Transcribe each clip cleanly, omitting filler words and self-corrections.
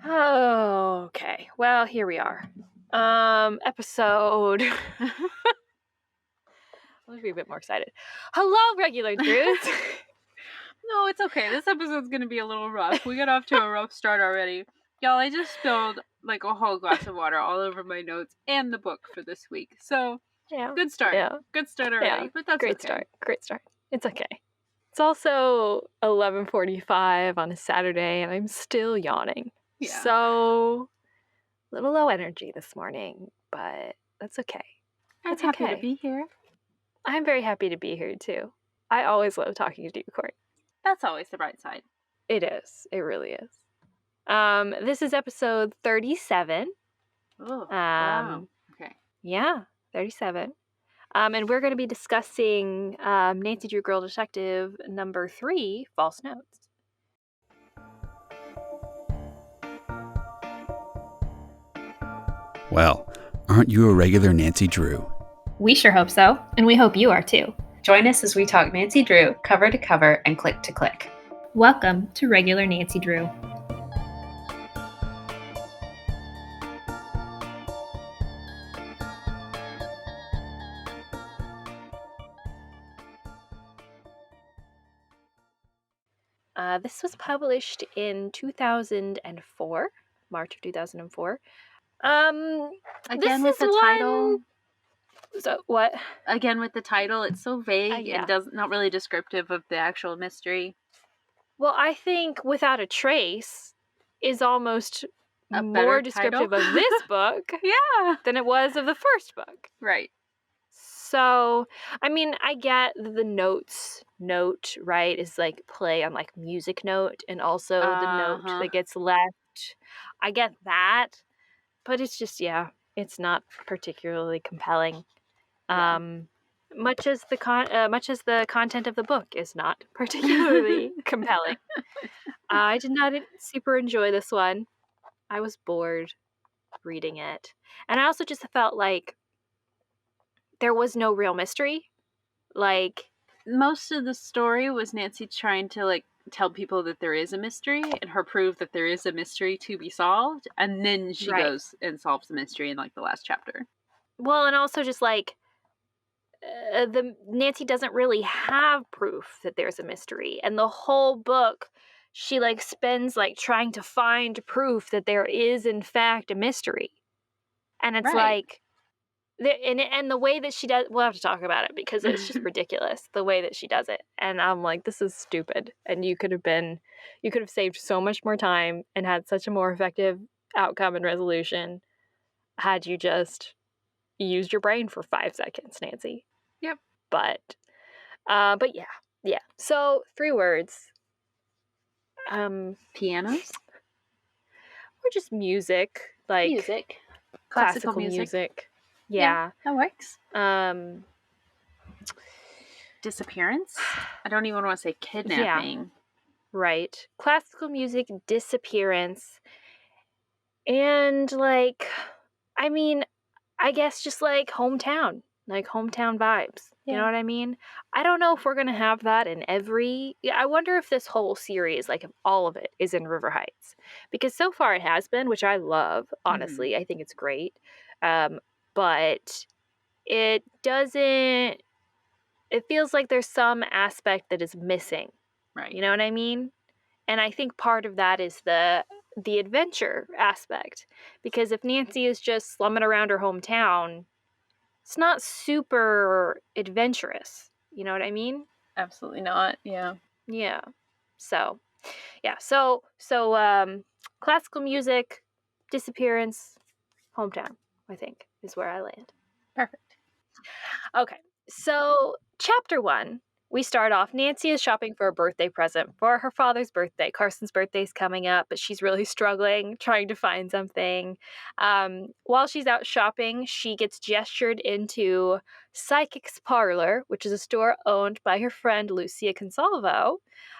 Oh, okay. Well, here we are. Episode. Let's be a bit more excited. Hello, regular Drews. No, it's okay. This episode's gonna be a little rough. We got off to a rough start already. Y'all, I just spilled like a whole glass of water all over my notes and the book for this week. So, Yeah. good start. Yeah. Good start already, Yeah. but that's Great okay. start. Great start. It's okay. It's also 11:45 on a Saturday, and I'm still yawning. Yeah. So, a little low energy this morning, but that's okay. I'm It's happy okay. to be here. I'm very happy to be here, too. I always love talking to you, Court. That's always the bright side. It is. It really is. This is episode 37. Oh, wow. Okay. Yeah, 37. And we're going to be discussing Nancy Drew Girl Detective number 3, False Notes. Well, aren't you a regular Nancy Drew? We sure hope so, and we hope you are too. Join us as we talk Nancy Drew cover to cover and click to click. Welcome to Regular Nancy Drew. This was published in 2004, March of 2004. Again this with the is title. So what? Again with the title, it's so vague Yeah. and not really descriptive of the actual mystery. Well, I think Without a Trace is almost A more better descriptive title? of this book Yeah. than it was of the first book. Right. So, I mean, I get the note, right, is like play on like music note and also the note Uh-huh. that gets left. I get that, but it's just, yeah, it's not particularly compelling. Yeah. Much as the content of the book is not particularly compelling. I did not super enjoy this one. I was bored reading it. And I also just felt like there was no real mystery. Like, Most of the story was Nancy trying to like tell people that there is a mystery and her prove that there is a mystery to be solved, and then she Right. goes and solves the mystery in like the last chapter. well, and also just like the Nancy doesn't really have proof that there's a mystery, and the whole book she like spends like trying to find proof that there is in fact a mystery, and it's Right. like and the way that she does, we'll have to talk about it because it's just ridiculous the way that she does it, and I'm like, this is stupid, and you could have saved so much more time and had such a more effective outcome and resolution had you just used your brain for 5 seconds, Nancy. Yep. But yeah. So 3 words. Pianos? Or just music, like Music. classical music. Yeah. That works. Disappearance? I don't even want to say kidnapping. Right. Classical music, disappearance, and like, I mean, I guess just like hometown vibes. You know Yeah. what I mean? I don't know if we're going to have that in I wonder if this whole series, like if all of it is in River Heights. Because so far it has been, which I love, honestly. I think it's great. But it feels like there's some aspect that is missing. Right. You know what I mean? And I think part of that is the adventure aspect. Because if Nancy is just slumming around her hometown, it's not super adventurous. You know what I mean? Absolutely not. Yeah. Yeah. So, yeah. So classical music, disappearance, hometown, I think, is where I land. Perfect. Okay. So, chapter 1, we start off. Nancy is shopping for a birthday present for her father's birthday. Carson's birthday's coming up, but she's really struggling trying to find something. While she's out shopping, she gets gestured into Psychic's Parlor, which is a store owned by her friend Lucia Consalvo.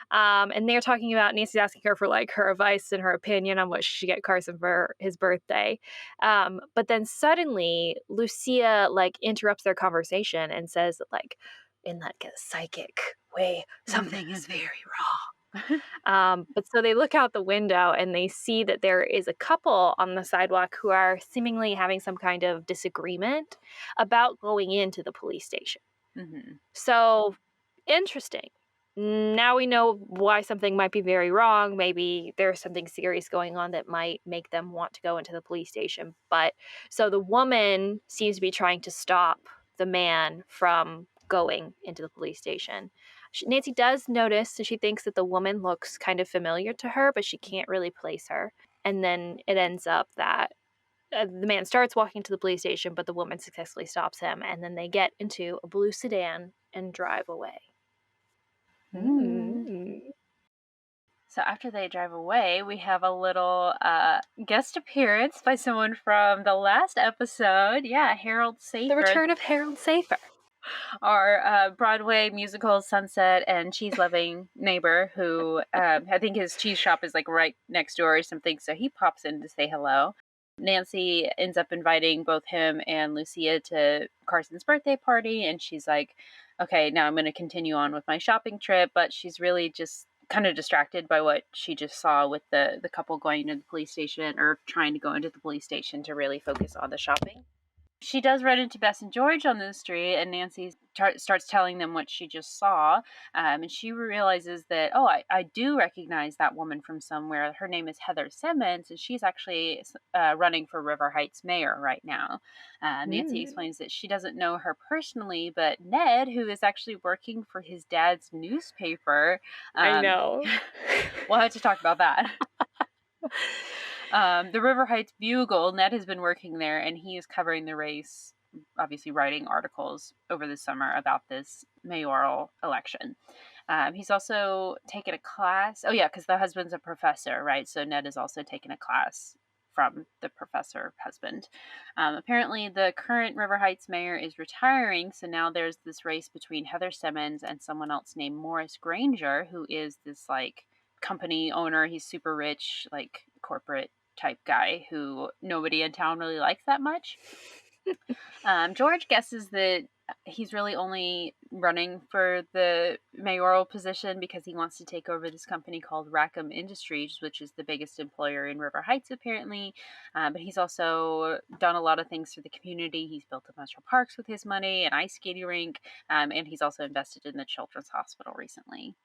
And they're talking about, Nancy's asking her for like her advice and her opinion on what she should get Carson for his birthday. But then suddenly Lucia like interrupts their conversation and says that like, in that psychic way, something is very wrong. But so they look out the window and they see that there is a couple on the sidewalk who are seemingly having some kind of disagreement about going into the police station. Mhm. So interesting. Now we know why something might be very wrong. Maybe there's something serious going on that might make them want to go into the police station. But so the woman seems to be trying to stop the man from going into the police station. Nancy does notice that she thinks that the woman looks kind of familiar to her, but she can't really place her. And then it ends up that the man starts walking to the police station, but the woman successfully stops him. And then they get into a blue sedan and drive away. Mm. So after they drive away, we have a little guest appearance by someone from the last episode. Yeah, Harold Safer. The return of Harold Safer. Our Broadway musical Sunset and cheese loving neighbor who I think his cheese shop is like right next door or something. So he pops in to say hello. Nancy ends up inviting both him and Lucia to Carson's birthday party. And she's like, okay, now I'm going to continue on with my shopping trip. But she's really just kind of distracted by what she just saw with the couple going to the police station or trying to go into the police station to really focus on the shopping. She does run into Bess and George on the street, and Nancy starts telling them what she just saw. And she realizes that, oh, I do recognize that woman from somewhere. Her name is Heather Simmons, and she's actually running for River Heights mayor right now. Nancy explains that she doesn't know her personally, but Ned, who is actually working for his dad's newspaper. I know. We'll have to talk about that. The River Heights Bugle, Ned has been working there, and he is covering the race, obviously writing articles over the summer about this mayoral election. He's also taken a class. Oh, yeah, because the husband's a professor, right? So Ned has also taken a class from the professor husband. Apparently, the current River Heights mayor is retiring, so now there's this race between Heather Simmons and someone else named Morris Granger, who is this, like, company owner. He's super rich, like corporate type guy who nobody in town really likes that much. George guesses that he's really only running for the mayoral position because he wants to take over this company called Ransom Industries, which is the biggest employer in River Heights, apparently. But he's also done a lot of things for the community. He's built a bunch of parks with his money, an ice skating rink, and he's also invested in the children's hospital recently.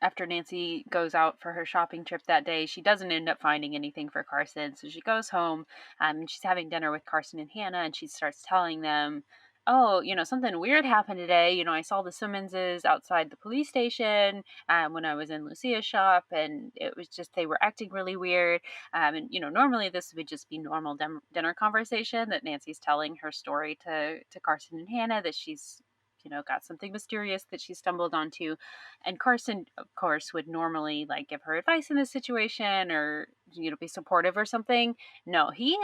After Nancy goes out for her shopping trip that day, she doesn't end up finding anything for Carson. So she goes home and she's having dinner with Carson and Hannah, and she starts telling them, oh, something weird happened today. I saw the Simmonses outside the police station when I was in Lucia's shop, and it was just, they were acting really weird. And, normally this would just be normal dinner conversation that Nancy's telling her story to Carson and Hannah, that she's got something mysterious that she stumbled onto. And Carson, of course, would normally like give her advice in this situation or, be supportive or something. No, he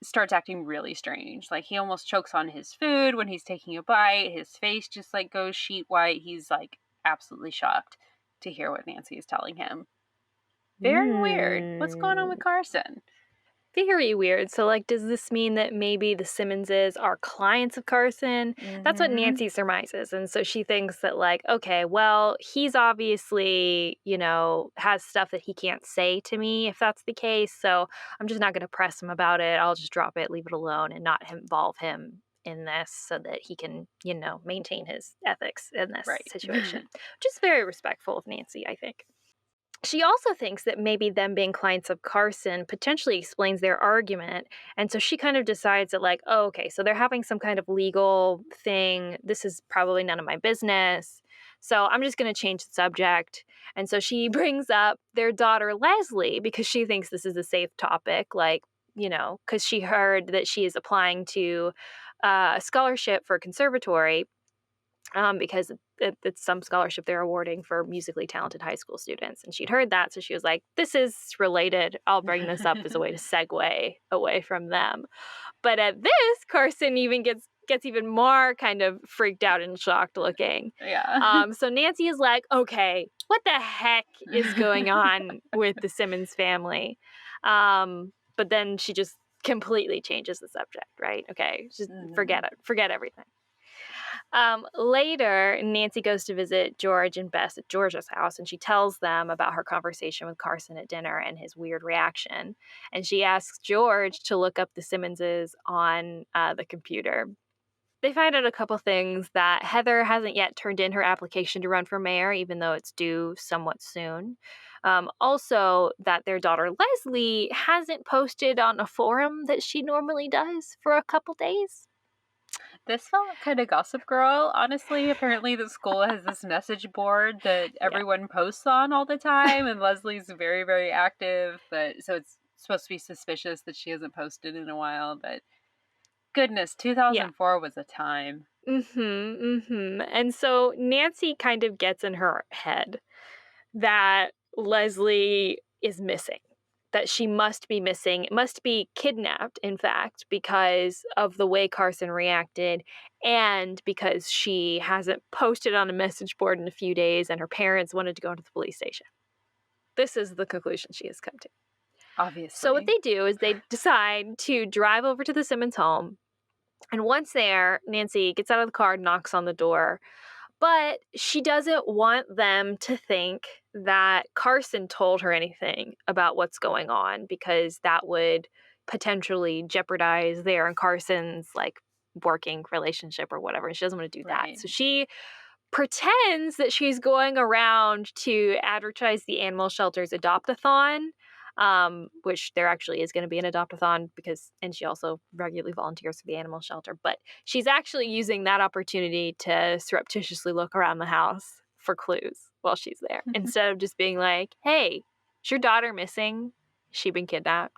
starts acting really strange. Like he almost chokes on his food when he's taking a bite. His face just goes sheet white. He's absolutely shocked to hear what Nancy is telling him. Very weird. What's going on with Carson? Very weird. So, does this mean that maybe the Simmonses are clients of Carson? That's what Nancy surmises. And so she thinks that, okay, well, he's obviously, has stuff that he can't say to me if that's the case. So I'm just not going to press him about it. I'll just drop it, leave it alone, and not involve him in this so that he can, maintain his ethics in this situation. Which is very respectful of Nancy, I think. She also thinks that maybe them being clients of Carson potentially explains their argument. And so she kind of decides that, oh, okay, so they're having some kind of legal thing. This is probably none of my business. So I'm just going to change the subject. And so she brings up their daughter, Leslie, because she thinks this is a safe topic, because she heard that she is applying to a scholarship for a conservatory. Because it's some scholarship they're awarding for musically talented high school students. And she'd heard that, so she was like, this is related. I'll bring this up as a way to segue away from them. But at this, Carson even gets even more kind of freaked out and shocked looking. Yeah. So Nancy is like, okay, what the heck is going on with the Simmons family? But then she just completely changes the subject, right? Okay, just forget it. Forget everything. Later, Nancy goes to visit George and Bess at George's house, and she tells them about her conversation with Carson at dinner and his weird reaction. And she asks George to look up the Simmonses on the computer. They find out a couple things: that Heather hasn't yet turned in her application to run for mayor, even though it's due somewhat soon. Also, that their daughter Leslie hasn't posted on a forum that she normally does for a couple days. This felt kind of Gossip Girl, honestly. Apparently, the school has this message board that everyone posts on all the time, and Leslie's very, very active. But so it's supposed to be suspicious that she hasn't posted in a while. But goodness, Yeah. 2004 was a time. And so Nancy kind of gets in her head that Leslie is missing, that she must be missing, must be kidnapped, in fact, because of the way Carson reacted and because she hasn't posted on a message board in a few days and her parents wanted to go to the police station. This is the conclusion she has come to. Obviously. So what they do is they decide to drive over to the Simmons home. And once there, Nancy gets out of the car and knocks on the door. But she doesn't want them to think that Carson told her anything about what's going on, because that would potentially jeopardize their and Carson's working relationship or whatever. And she doesn't want to do that. Right. So she pretends that she's going around to advertise the animal shelter's adopt-a-thon, which there actually is going to be an adopt-a-thon and she also regularly volunteers for the animal shelter. But she's actually using that opportunity to surreptitiously look around the house for clues while she's there, instead of just being like, hey, is your daughter missing? Has she been kidnapped?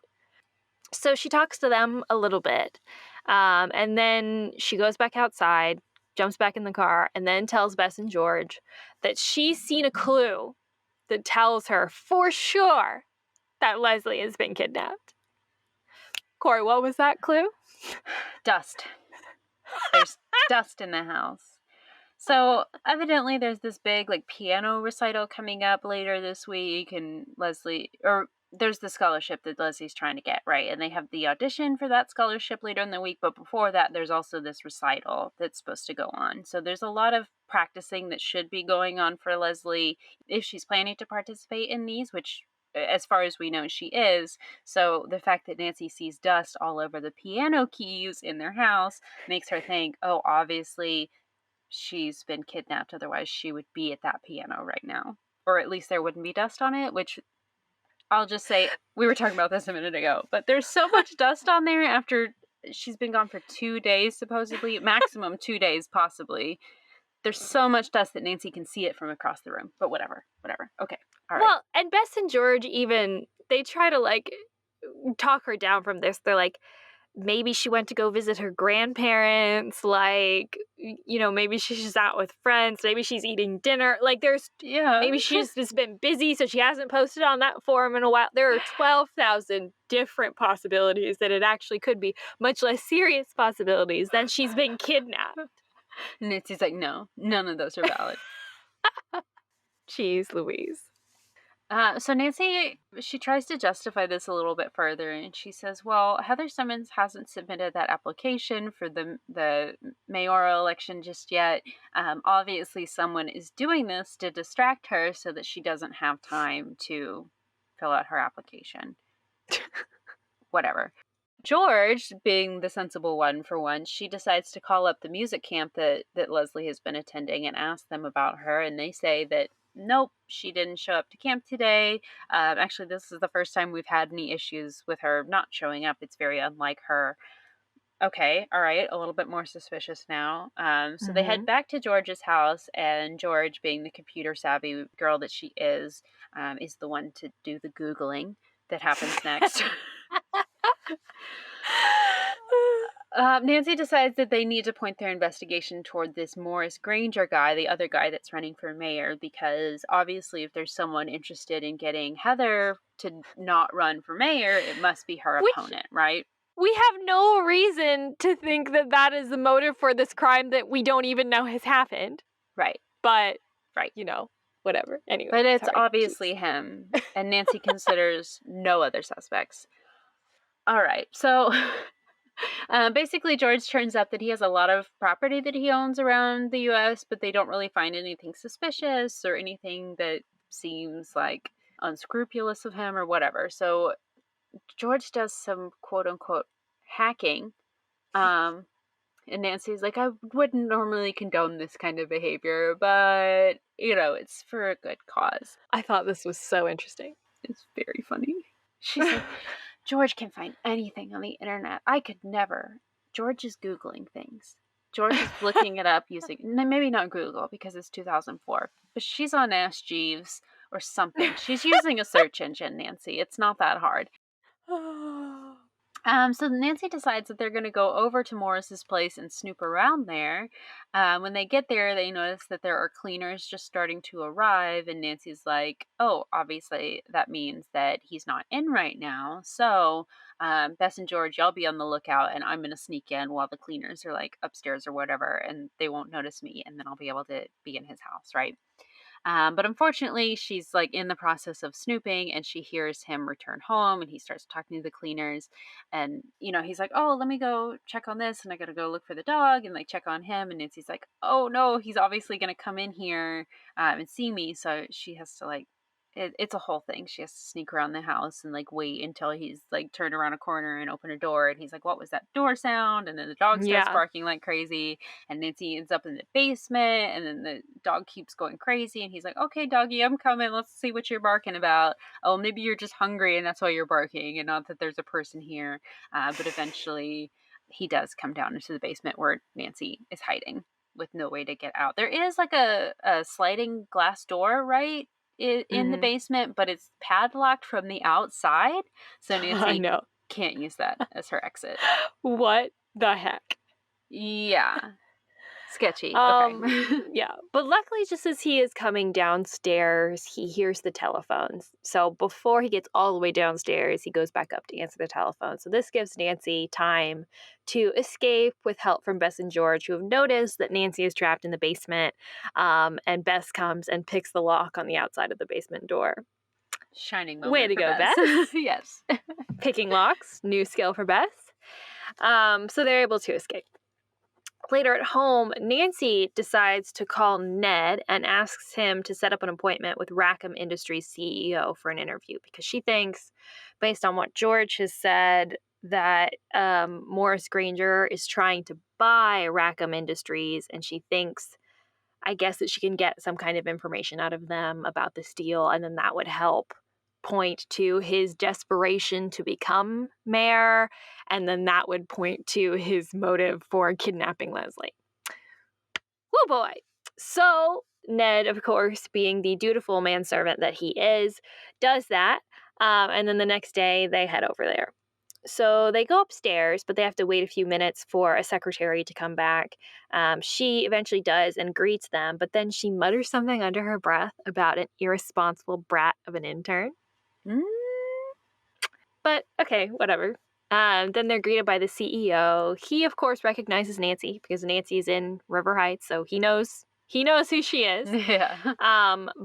So she talks to them a little bit, and then she goes back outside, jumps back in the car, and then tells Bess and George that she's seen a clue that tells her for sure that Leslie has been kidnapped. Corey, what was that clue? Dust. There's dust in the house. So evidently there's this big piano recital coming up later this week, and there's the scholarship that Leslie's trying to get, right? And they have the audition for that scholarship later in the week, but before that there's also this recital that's supposed to go on. So there's a lot of practicing that should be going on for Leslie if she's planning to participate in these, which as far as we know she is. So the fact that Nancy sees dust all over the piano keys in their house makes her think, oh, obviously she's been kidnapped, otherwise she would be at that piano right now. Or at least there wouldn't be dust on it, which I'll just say, we were talking about this a minute ago, but there's so much dust on there after she's been gone for 2 days, supposedly, maximum 2 days, possibly. There's so much dust that Nancy can see it from across the room, but whatever. Okay, all right. Well, and Bess and George they try to talk her down from this. They're like, maybe she went to go visit her grandparents, maybe she's just out with friends, maybe she's eating dinner. Maybe she's just been busy, so she hasn't posted on that forum in a while. There are 12,000 different possibilities that it actually could be, much less serious possibilities than she's been kidnapped. Nancy's like, no, none of those are valid. Jeez Louise. So Nancy, she tries to justify this a little bit further, and she says, well, Heather Simmons hasn't submitted that application for the mayoral election just yet. Obviously, someone is doing this to distract her so that she doesn't have time to fill out her application. Whatever. George, being the sensible one for once, she decides to call up the music camp that Leslie has been attending and ask them about her, and they say that nope, she didn't show up to camp today. Actually, this is the first time we've had any issues with her not showing up. It's very unlike her. Okay, all right, a little bit more suspicious now. So they head back to George's house, and George, being the computer savvy girl that she is the one to do the Googling that happens next. Nancy decides that they need to point their investigation toward this Morris Granger guy, the other guy that's running for mayor, because obviously if there's someone interested in getting Heather to not run for mayor, it must be her opponent, right? We have no reason to think that is the motive for this crime that we don't even know has happened. Right. But, right. Whatever. Anyway. But it's obviously him, and Nancy considers no other suspects. All right, so Basically, George turns up that he has a lot of property that he owns around the U.S., but they don't really find anything suspicious or anything that seems like unscrupulous of him or whatever. So George does some quote unquote hacking. Um, and Nancy's like, I wouldn't normally condone this kind of behavior, but, it's for a good cause. I thought this was so interesting. It's very funny. She's like, George can find anything on the internet. I could never. George is Googling things. George is looking it up using, maybe not Google because it's 2004, but she's on Ask Jeeves or something. She's using a search engine, Nancy. It's not that hard. So Nancy decides that they're going to go over to Morris's place and snoop around there. When they get there, they notice that there are cleaners just starting to arrive, and Nancy's like, "Oh, obviously that means that he's not in right now. So, Bess and George, y'all be on the lookout, and I'm going to sneak in while the cleaners are like upstairs or whatever, and they won't notice me, and then I'll be able to be in his house, right?" But unfortunately, she's like in the process of snooping and she hears him return home and he starts talking to the cleaners. And, he's like, oh, let me go check on this. And I got to go look for the dog and like check on him. And Nancy's like, oh, no, he's obviously going to come in here and see me. So she has to like, it's a whole thing. She has to sneak around the house and like wait until he's like turned around a corner and open a door. And he's like, what was that door sound? And then the dog starts Yeah. barking like crazy. And Nancy ends up in the basement. And then the dog keeps going crazy. And he's like, okay, doggy, I'm coming. Let's see what you're barking about. Oh, maybe you're just hungry and that's why you're barking and not that there's a person here. But eventually he does come down into the basement where Nancy is hiding with no way to get out. There is like a sliding glass door, right? In the basement, but it's padlocked from the outside, so I Nancy know. can't use that as her exit. What the heck? Yeah. Sketchy. Okay. Yeah, but luckily, just as he is coming downstairs, he hears the telephones. So before he gets all the way downstairs, he goes back up to answer the telephone. So this gives Nancy time to escape with help from Bess and George, who have noticed that Nancy is trapped in the basement. And Bess comes and picks the lock on the outside of the basement door. Shining moment. Way to for go, Bess. Bess. Yes. Picking locks, new skill for Bess. So they're able to escape. Later at home, Nancy decides to call Ned and asks him to set up an appointment with Rackham Industries CEO for an interview because she thinks, based on what George has said, that Morris Granger is trying to buy Rackham Industries, and she thinks, I guess, that she can get some kind of information out of them about this deal, and then that would help point to his desperation to become mayor, and then that would point to his motive for kidnapping Leslie. Woo boy! So Ned, of course, being the dutiful manservant that he is, does that, and then the next day they head over there. So they go upstairs, but they have to wait a few minutes for a secretary to come back. She eventually does and greets them, but then she mutters something under her breath about an irresponsible brat of an intern. But okay, whatever. Then they're greeted by the CEO. He, of course, recognizes Nancy because Nancy's in River Heights, so he knows who she is. Yeah.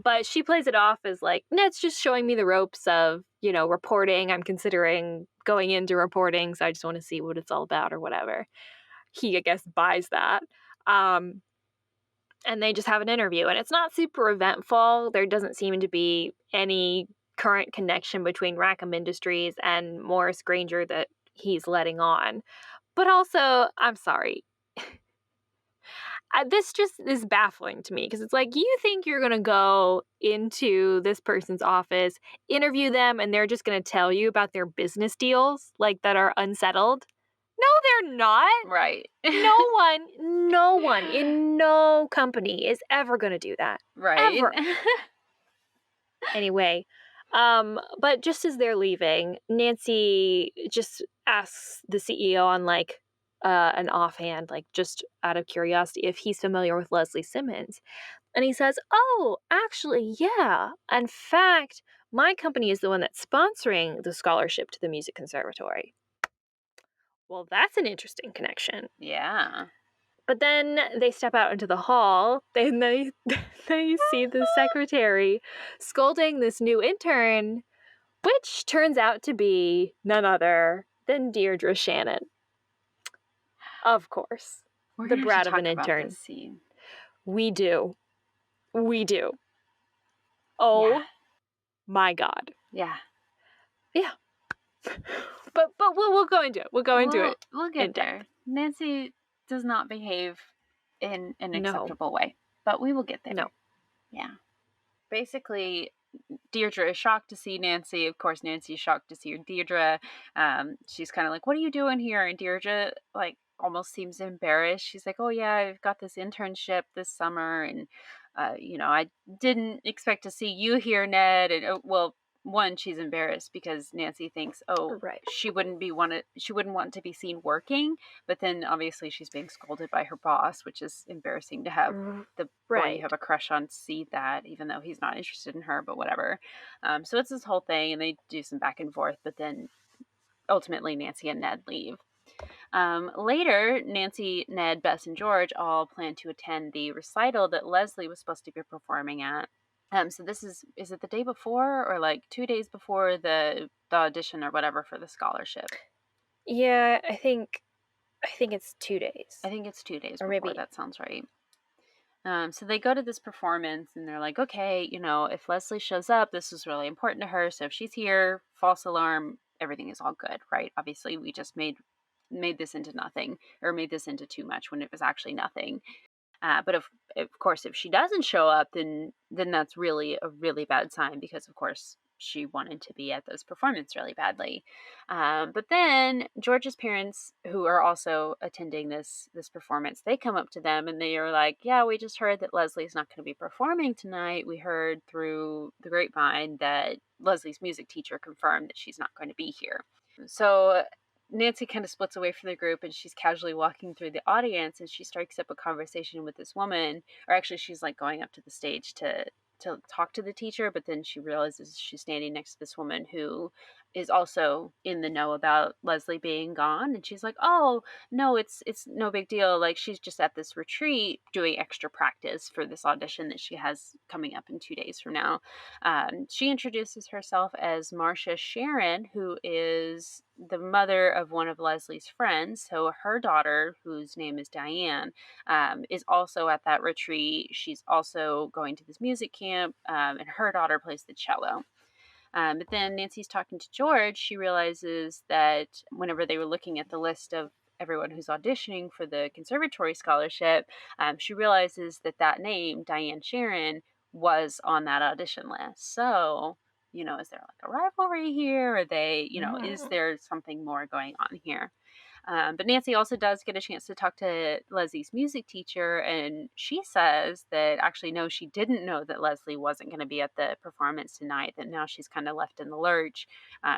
But she plays it off as like, Ned's just showing me the ropes of, reporting. I'm considering going into reporting, so I just want to see what it's all about or whatever. He, I guess, buys that. And they just have an interview, and it's not super eventful. There doesn't seem to be any current connection between Rackham Industries and Morris Granger that he's letting on. But also, I'm sorry. This just is baffling to me because it's like, you think you're going to go into this person's office, interview them, and they're just going to tell you about their business deals, like, that are unsettled? No, they're not. Right. No one in no company is ever going to do that. Right. Ever. Anyway, but just as they're leaving, Nancy just asks the CEO on like an offhand, like just out of curiosity, if he's familiar with Leslie Simmons. And he says, oh, actually, yeah. In fact, my company is the one that's sponsoring the scholarship to the music conservatory. Well, that's an interesting connection. Yeah. But then they step out into the hall and they see the secretary scolding this new intern, which turns out to be none other than Deirdre Shannon. Of course. We're The gonna have brat to of an talk about intern. this scene. We do. Oh my God. Yeah. Yeah. But we'll go into it. We'll go into it. We'll get there. Nancy does not behave in an No. acceptable way, but we will get there. No. Yeah. Basically, Deirdre is shocked to see Nancy. Of course, Nancy is shocked to see Deirdre. She's kind of like, "What are you doing here?" And Deirdre, like, almost seems embarrassed. She's like, "Oh yeah, I've got this internship this summer, and I didn't expect to see you here, Ned." And well, one, she's embarrassed because Nancy thinks, "Oh, Right. she wouldn't want to be seen working," but then obviously she's being scolded by her boss, which is embarrassing to have the boy you have a crush on see that, even though he's not interested in her, but whatever. So it's this whole thing, and they do some back and forth, but then ultimately Nancy and Ned leave. Later, Nancy, Ned, Bess, and George all plan to attend the recital that Leslie was supposed to be performing at. So this is it the day before or like 2 days before the audition or whatever for the scholarship? Yeah, I think it's 2 days. I think it's 2 days Or before. maybe. That sounds right. So they go to this performance and they're like, okay, if Leslie shows up, this is really important to her. So if she's here, false alarm, everything is all good, right? Obviously, we just made this into nothing, or made this into too much when it was actually nothing. But of course, if she doesn't show up, then that's really a really bad sign, because of course she wanted to be at this performance really badly. But then George's parents, who are also attending this performance, they come up to them and they are like, "Yeah, we just heard that Leslie's not going to be performing tonight. We heard through the grapevine that Leslie's music teacher confirmed that she's not going to be here." So Nancy kind of splits away from the group and she's casually walking through the audience, and she strikes up a conversation with this woman, or actually she's like going up to the stage to talk to the teacher, but then she realizes she's standing next to this woman who is also in the know about Leslie being gone, and she's like, "Oh, no, it's no big deal. Like, she's just at this retreat doing extra practice for this audition that she has coming up in 2 days from now." She introduces herself as Marcia Sharon, who is the mother of one of Leslie's friends. So her daughter, whose name is Diane, is also at that retreat. She's also going to this music camp, and her daughter plays the cello. But then Nancy's talking to George. She realizes that whenever they were looking at the list of everyone who's auditioning for the conservatory scholarship, she realizes that name, Diane Sharon, was on that audition list. So, is there like a rivalry here? Are they, is there something more going on here? But Nancy also does get a chance to talk to Leslie's music teacher, and she says that actually, no, she didn't know that Leslie wasn't going to be at the performance tonight, that now she's kind of left in the lurch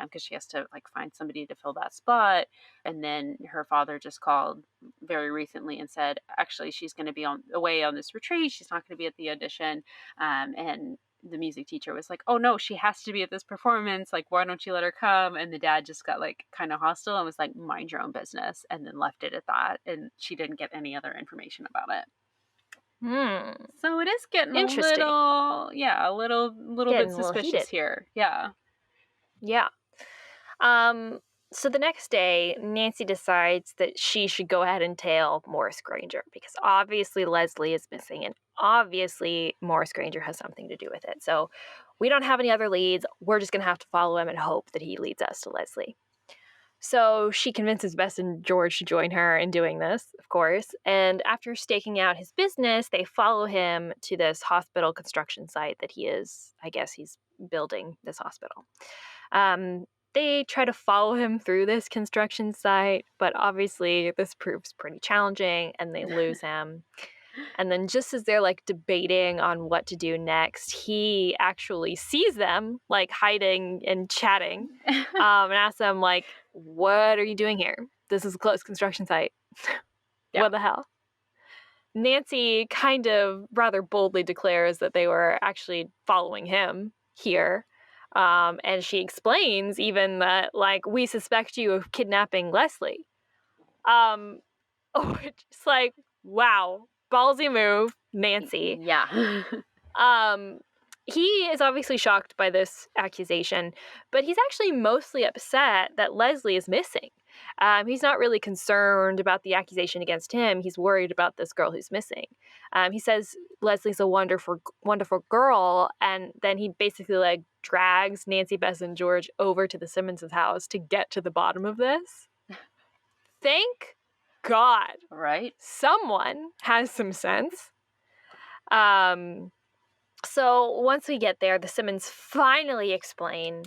because she has to like find somebody to fill that spot. And then her father just called very recently and said, actually, she's going to be away on this retreat. She's not going to be at the audition. And the music teacher was like, "Oh no, she has to be at this performance. Like, why don't you let her come?" And the dad just got like kind of hostile and was like, "Mind your own business," and then left it at that. And she didn't get any other information about it. So it is getting a little bit suspicious here. Yeah. Yeah. So the next day, Nancy decides that she should go ahead and tail Morris Granger, because obviously Leslie is missing, and obviously Morris Granger has something to do with it. So we don't have any other leads. We're just going to have to follow him and hope that he leads us to Leslie. So she convinces Bess and George to join her in doing this, of course. And after staking out his business, they follow him to this hospital construction site that he's building this hospital. They try to follow him through this construction site, but obviously this proves pretty challenging and they lose him. And then just as they're like debating on what to do next, he actually sees them like hiding and chatting, and asks them like, "What are you doing here? This is a closed construction site." Yeah. What the hell? Nancy kind of rather boldly declares that they were actually following him here. And she explains even that, like, "We suspect you of kidnapping Leslie." It's like, wow, ballsy move, Nancy. Yeah. He is obviously shocked by this accusation, but he's actually mostly upset that Leslie is missing. He's not really concerned about the accusation against him. He's worried about this girl who's missing. He says Leslie's a wonderful girl, and then he basically like drags Nancy, Bess, and George over to the Simmons' house to get to the bottom of this. Thank God. Right? Someone has some sense. So once we get there, the Simmons finally explain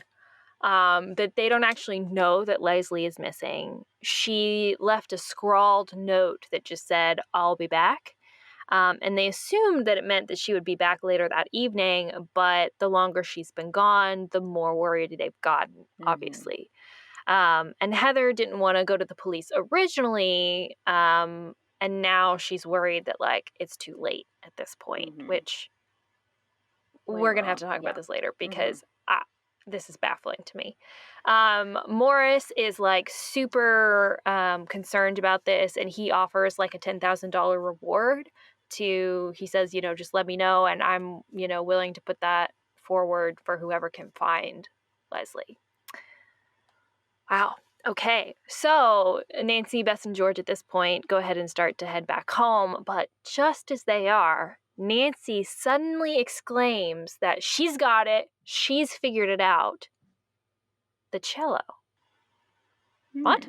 that they don't actually know that Leslie is missing. She left a scrawled note that just said, "I'll be back." And they assumed that it meant that she would be back later that evening, but the longer she's been gone, the more worried they've gotten, obviously. And Heather didn't want to go to the police originally, and now she's worried that, like, it's too late at this point, which we're going to have to talk about this later because this is baffling to me. Morris is like super concerned about this, and he offers like a $10,000 reward he says, just let me know, and I'm, willing to put that forward for whoever can find Leslie. Wow. Okay. So Nancy, Bess, and George at this point go ahead and start to head back home, but just as they are, Nancy suddenly exclaims that she's got it. She's figured it out. The cello. What?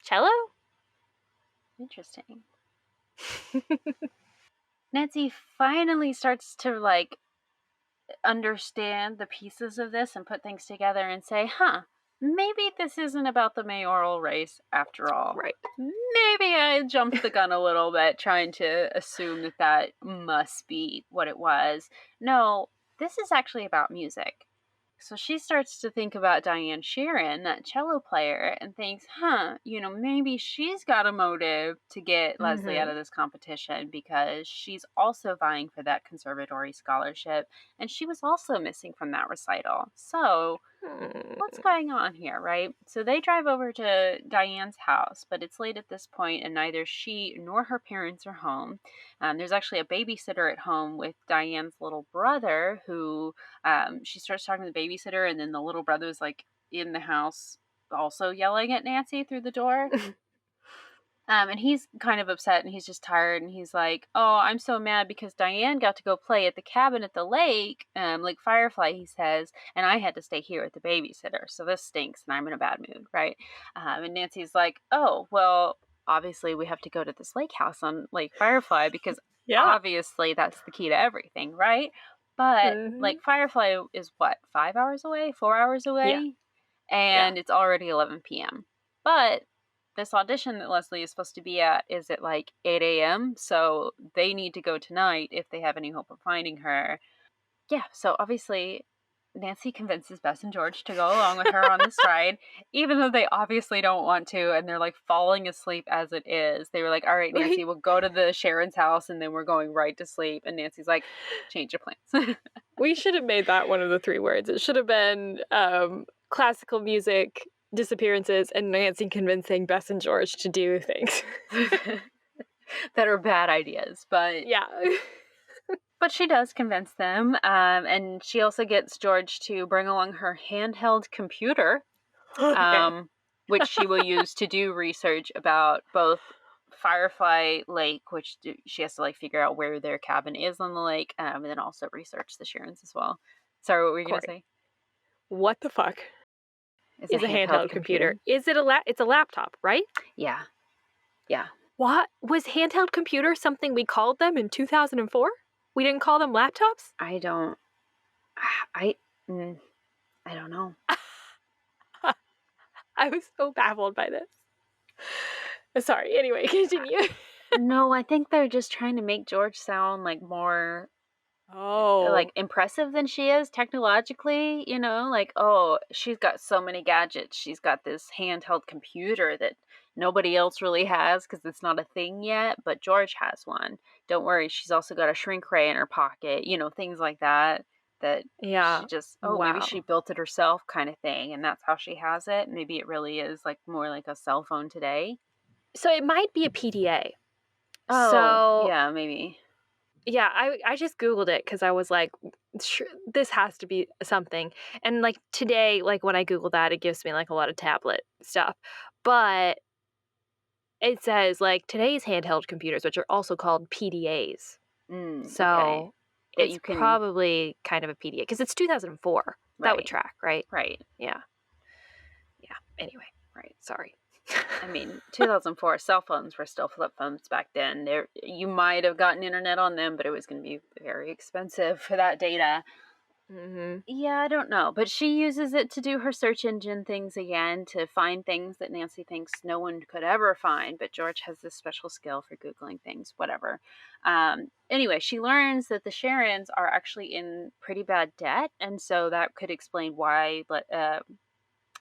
Cello? Interesting. Nancy finally starts to like understand the pieces of this and put things together and say, maybe this isn't about the mayoral race after all. Right. Maybe I jumped the gun a little bit trying to assume that must be what it was. No, this is actually about music. So she starts to think about Diane Sharon, that cello player, and thinks, maybe she's got a motive to get Leslie out of this competition because she's also vying for that conservatory scholarship, and she was also missing from that recital. So what's going on here, right? So they drive over to Diane's house, but it's late at this point, and neither she nor her parents are home. There's actually a babysitter at home with Diane's little brother who she starts talking to the babysitter, and then the little brother's like in the house also yelling at Nancy through the door. And he's kind of upset, and he's just tired, and he's like, "Oh, I'm so mad because Diane got to go play at the cabin at the lake, like Firefly," he says, "and I had to stay here with the babysitter, so this stinks, and I'm in a bad mood," right? And Nancy's like, "Oh, well, obviously we have to go to this lake house on Lake Firefly because obviously that's the key to everything, right?" But like Firefly is what, 5 hours away, 4 hours away, and it's already 11 p.m. But this audition that Leslie is supposed to be at is at like 8 a.m. So they need to go tonight if they have any hope of finding her. Yeah, so obviously Nancy convinces Bess and George to go along with her on this ride, even though they obviously don't want to, and they're like falling asleep as it is. They were like, "All right, Nancy, we'll go to the Sharon's house and then we're going right to sleep." And Nancy's like, "Change your plans." We should have made that one of the 3 words. It should have been classical music, disappearances, and Nancy convincing Bess and George to do things that are bad ideas, but but she does convince them, and she also gets George to bring along her handheld computer, which she will use to do research about both Firefly Lake, which she has to like figure out where their cabin is on the lake, and then also research the Sharons as well. Sorry, what were you going to say? What the fuck is a handheld computer? Is it it's a laptop, right? Yeah. What? Was handheld computer something we called them in 2004? We didn't call them laptops? I don't know. I was so baffled by this. Sorry, anyway, continue. No, I think they're just trying to make George sound like more like impressive than she is technologically, like, oh, she's got so many gadgets. She's got this handheld computer that nobody else really has because it's not a thing yet, but George has one. Don't worry, she's also got a shrink ray in her pocket, things like that she just, maybe she built it herself kind of thing, and that's how she has it. Maybe it really is like more like a cell phone today. So it might be a PDA. Oh, yeah, maybe. Yeah, I just Googled it because I was like, this has to be something. And like today, like when I Google that, it gives me like a lot of tablet stuff. but it says, like, today's handheld computers, which are also called PDAs. Okay. So That it's you can probably kind of a PDA because it's 2004. That would right. track, right? Right. Yeah. Yeah. Anyway, Right. sorry. I mean, 2004 cell phones were still flip phones back then. You might have gotten internet on them, but it was going to be very expensive for that data. Mhm. Yeah, I don't know, but she uses it to do her search engine things again, to find things that Nancy thinks no one could ever find, but George has this special skill for Googling things, whatever. Anyway, she learns that the Sharons are actually in pretty bad debt, and so that could explain why,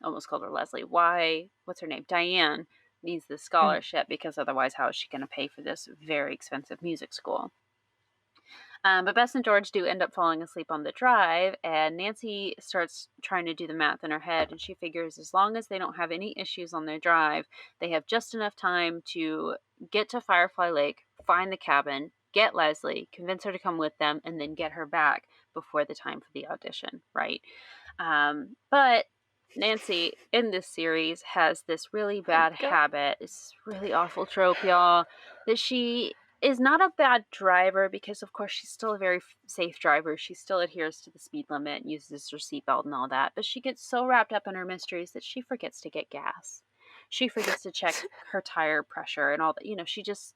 almost called her Leslie, why, what's her name? Diane needs this scholarship, because otherwise, how is she going to pay for this very expensive music school? But Bess and George do end up falling asleep on the drive, and Nancy starts trying to do the math in her head, and she figures as long as they don't have any issues on their drive, they have just enough time to get to Firefly Lake, find the cabin, get Leslie, convince her to come with them, and then get her back before the time for the audition, right? But Nancy in this series has this really bad God. habit, this really awful trope, y'all, that she is not a bad driver, because of course she's still a very safe driver. She still adheres to the speed limit, uses her seatbelt and all that, but she gets so wrapped up in her mysteries that she forgets to get gas. She forgets to check her tire pressure and all that. She just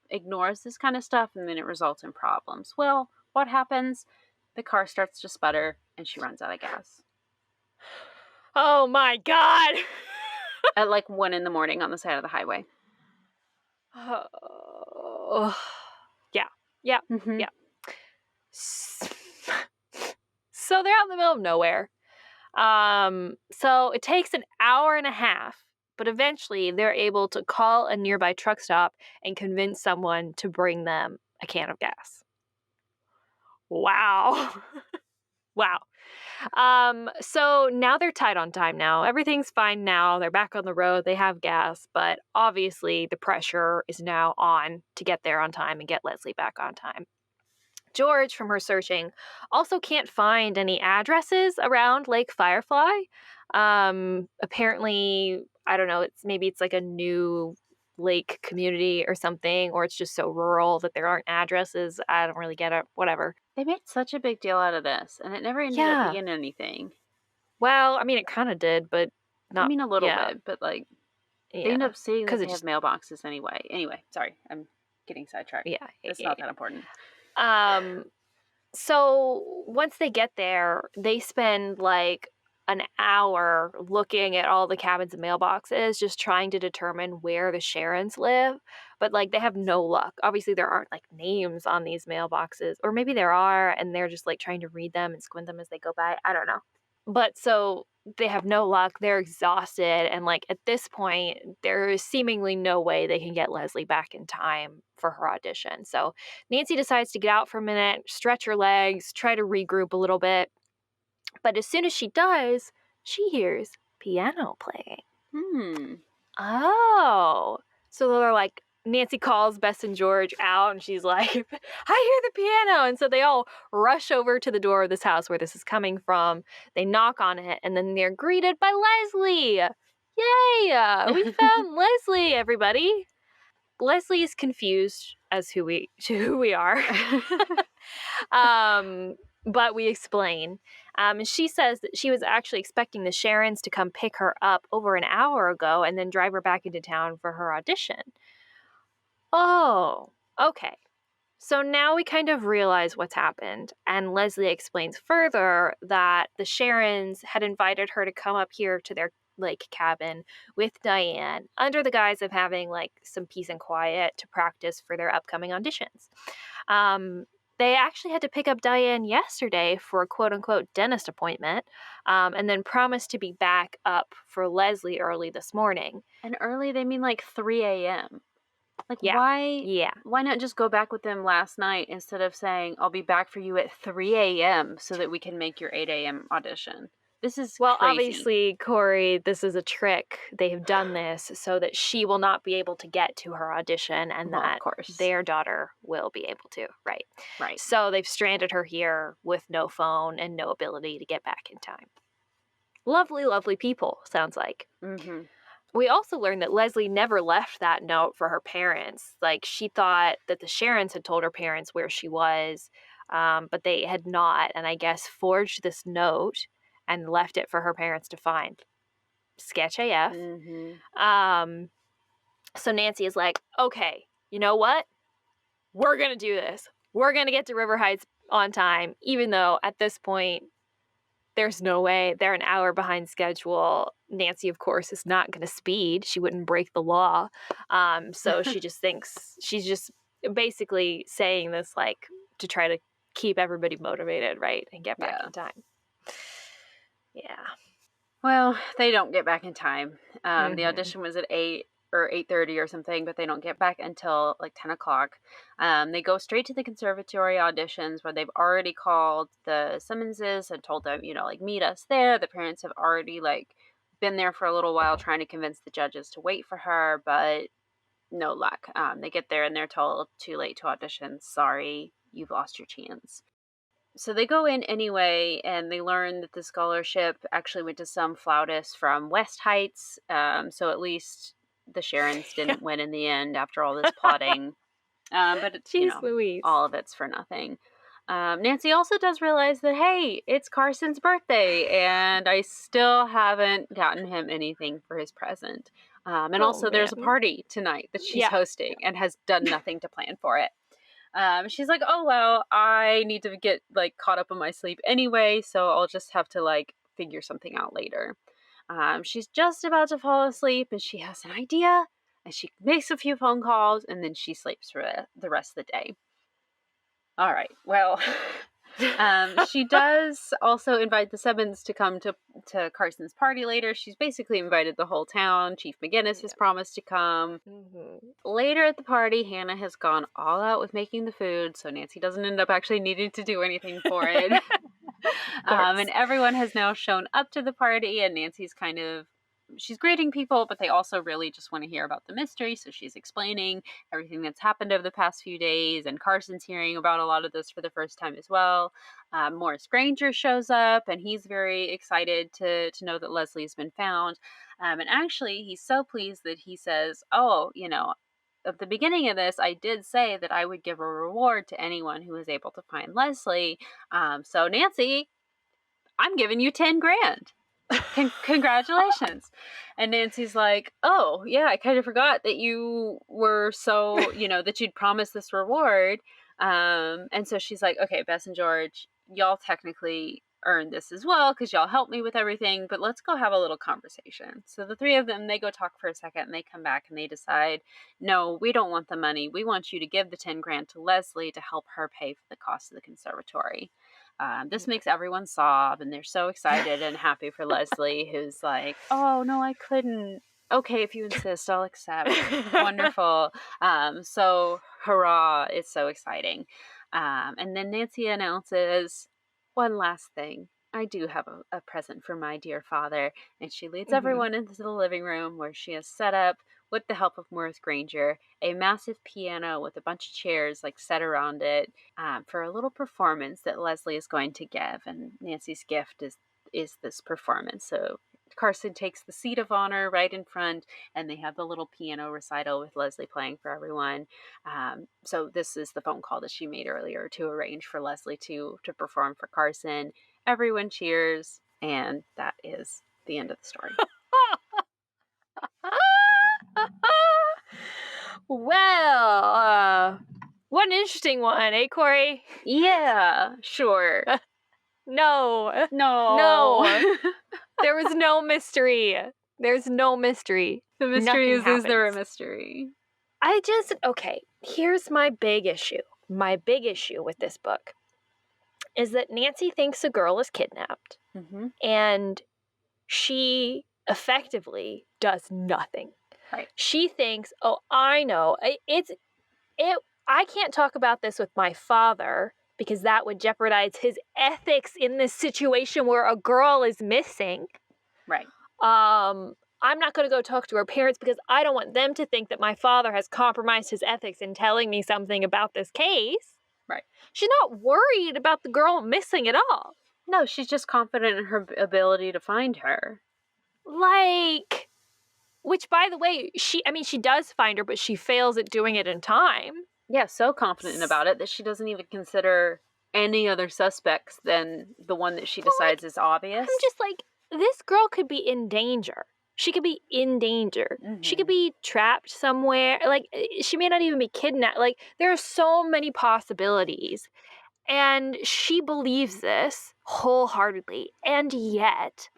ignores this kind of stuff, and then it results in problems. Well, what happens? The car starts to sputter and she runs out of gas Oh my God. at like 1 a.m. on the side of the highway. Oh. Yeah. Yeah. Mm-hmm. Yeah. So they're out in the middle of nowhere. So it takes an hour and a half, but eventually they're able to call a nearby truck stop and convince someone to bring them a can of gas. Wow. Wow. So now they're tight on time now. Everything's fine now. They're back on the road. They have gas, but obviously the pressure is now on to get there on time and get Leslie back on time. George, from her searching, also can't find any addresses around Lake Firefly. Apparently, I don't know, it's like a new lake community or something, or it's just so rural that there aren't addresses. I don't really get it. Whatever. They made such a big deal out of this, and it never ended up Yeah. being anything. Well, I mean, it kind of did, but not. I mean, a little yeah, bit, but like they end yeah, up seeing that because they it have just mailboxes anyway. Anyway, sorry, I'm getting sidetracked. yeah, It's yeah, not that important. yeah. So once they get there, they spend like an hour looking at all the cabins and mailboxes, just trying to determine where the Sharons live. But like they have no luck. Obviously, there aren't like names on these mailboxes, or maybe there are, and they're just like trying to read them and squint them as they go by. I don't know. But so they have no luck. They're exhausted. And like at this point, there is seemingly no way they can get Leslie back in time for her audition. So Nancy decides to get out for a minute, stretch her legs, try to regroup a little bit. But as soon as she does, she hears piano playing. Oh. So they're like, Nancy calls Bess and George out and she's like, I hear the piano. And so they all rush over to the door of this house where this is coming from. They knock on it and then they're greeted by Leslie. Yay! We found Leslie, everybody. Leslie is confused as who we are. But we explain. And she says that she was actually expecting the Sharons to come pick her up over an hour ago and then drive her back into town for her audition. Oh, okay. So now we kind of realize what's happened. And Leslie explains further that the Sharons had invited her to come up here to their lake cabin with Diane under the guise of having like some peace and quiet to practice for their upcoming auditions. They actually had to pick up Diane yesterday for a quote-unquote dentist appointment, and then promised to be back up for Leslie early this morning. And early, they mean like 3 a.m. Like, Yeah. Yeah. why not just go back with them last night instead of saying, I'll be back for you at 3 a.m. so that we can make your 8 a.m. audition? This is Well, crazy. obviously, Corey, this is a trick. They have done this so that she will not be able to get to her audition and Well, of that course. their daughter will be able to. Right. Right. So they've stranded her here with no phone and no ability to get back in time. Lovely, lovely people, sounds like. Mm-hmm. We also learned that Leslie never left that note for her parents. Like, she thought that the Sharons had told her parents where she was, but they had not, and I guess forged this note and left it for her parents to find. Sketch AF. So Nancy is like, okay, you know what? We're going to do this. We're going to get to River Heights on time, even though at this point, there's no way. They're an hour behind schedule. Nancy, of course, is not going to speed. She wouldn't break the law. So she just thinks she's just basically saying this like to try to keep everybody motivated, right? And get back in time. Yeah. Well, they don't get back in time. The audition was at 8 or 8:30 or something, but they don't get back until like 10 o'clock. They go straight to the conservatory auditions where they've already called the summonses and told them, like, meet us there. The parents have already like been there for a little while trying to convince the judges to wait for her, but no luck. They get there and they're told, too late to audition. Sorry, you've lost your chance. So they go in anyway, and they learn that the scholarship actually went to some flautist from West Heights. So at least the Sharons didn't win in the end after all this plotting. But Jeez Louise. all of it's for nothing. Nancy also does realize that, hey, it's Carson's birthday, and I still haven't gotten him anything for his present. And also, there's a party tonight that she's hosting and has done nothing to plan for it. She's like, oh, well, I need to get like caught up on my sleep anyway, so I'll just have to like figure something out later. She's just about to fall asleep and she has an idea and she makes a few phone calls and then she sleeps for the rest of the day. All right. Well, she does also invite the Sebbins to come to Carson's party later. She's basically invited the whole town. Chief McGinnis has promised to come. Later at the party, Hannah has gone all out with making the food, so Nancy doesn't end up actually needing to do anything for it. And everyone has now shown up to the party, and Nancy's she's greeting people, but they also really just want to hear about the mystery, so she's explaining everything that's happened over the past few days, and Carson's hearing about a lot of this for the first time as well. Morris Granger shows up, and he's very excited to know that Leslie's been found. And actually, he's so pleased that he says, oh, at the beginning of this, I did say that I would give a reward to anyone who was able to find Leslie. So Nancy, I'm giving you 10 grand. Congratulations. And Nancy's like, oh, yeah, I kind of forgot that you were so, that you'd promised this reward. And so she's like, okay, Bess and George, y'all technically earned this as well because y'all helped me with everything, but let's go have a little conversation. So the three of them, they go talk for a second and they come back and they decide, no, we don't want the money. We want you to give the 10 grand to Leslie to help her pay for the cost of the conservatory. This makes everyone sob, and they're so excited and happy for Leslie, who's like, oh, no, I couldn't. Okay, if you insist, I'll accept. Wonderful. So, hurrah, it's so exciting. And then Nancy announces, one last thing. I do have a present for my dear father. And she leads everyone into the living room where she has set up, with the help of Morris Granger, a massive piano with a bunch of chairs like set around it for a little performance that Leslie is going to give. And Nancy's gift is this performance. So Carson takes the seat of honor right in front, and they have the little piano recital with Leslie playing for everyone. So this is the phone call that she made earlier to arrange for Leslie to perform for Carson. Everyone cheers, and that is the end of the story. Well, what an interesting one, eh, Corey? Yeah, sure. No. There was no mystery. There's no mystery. The mystery is there a mystery? Okay, here's my big issue. My big issue with this book is that Nancy thinks a girl is kidnapped, and she effectively does nothing. Right. She thinks, oh, I know. I can't talk about this with my father because that would jeopardize his ethics in this situation where a girl is missing. Right. I'm not going to go talk to her parents because I don't want them to think that my father has compromised his ethics in telling me something about this case. Right. She's not worried about the girl missing at all. No, she's just confident in her ability to find her. Like, Which, by the way, she does find her, but she fails at doing it in time. Yeah, so confident about it that she doesn't even consider any other suspects than the one that she decides is obvious. I'm just like, this girl could be in danger. She could be in danger. She could be trapped somewhere. Like, she may not even be kidnapped. Like, there are so many possibilities. And she believes this wholeheartedly. And yet,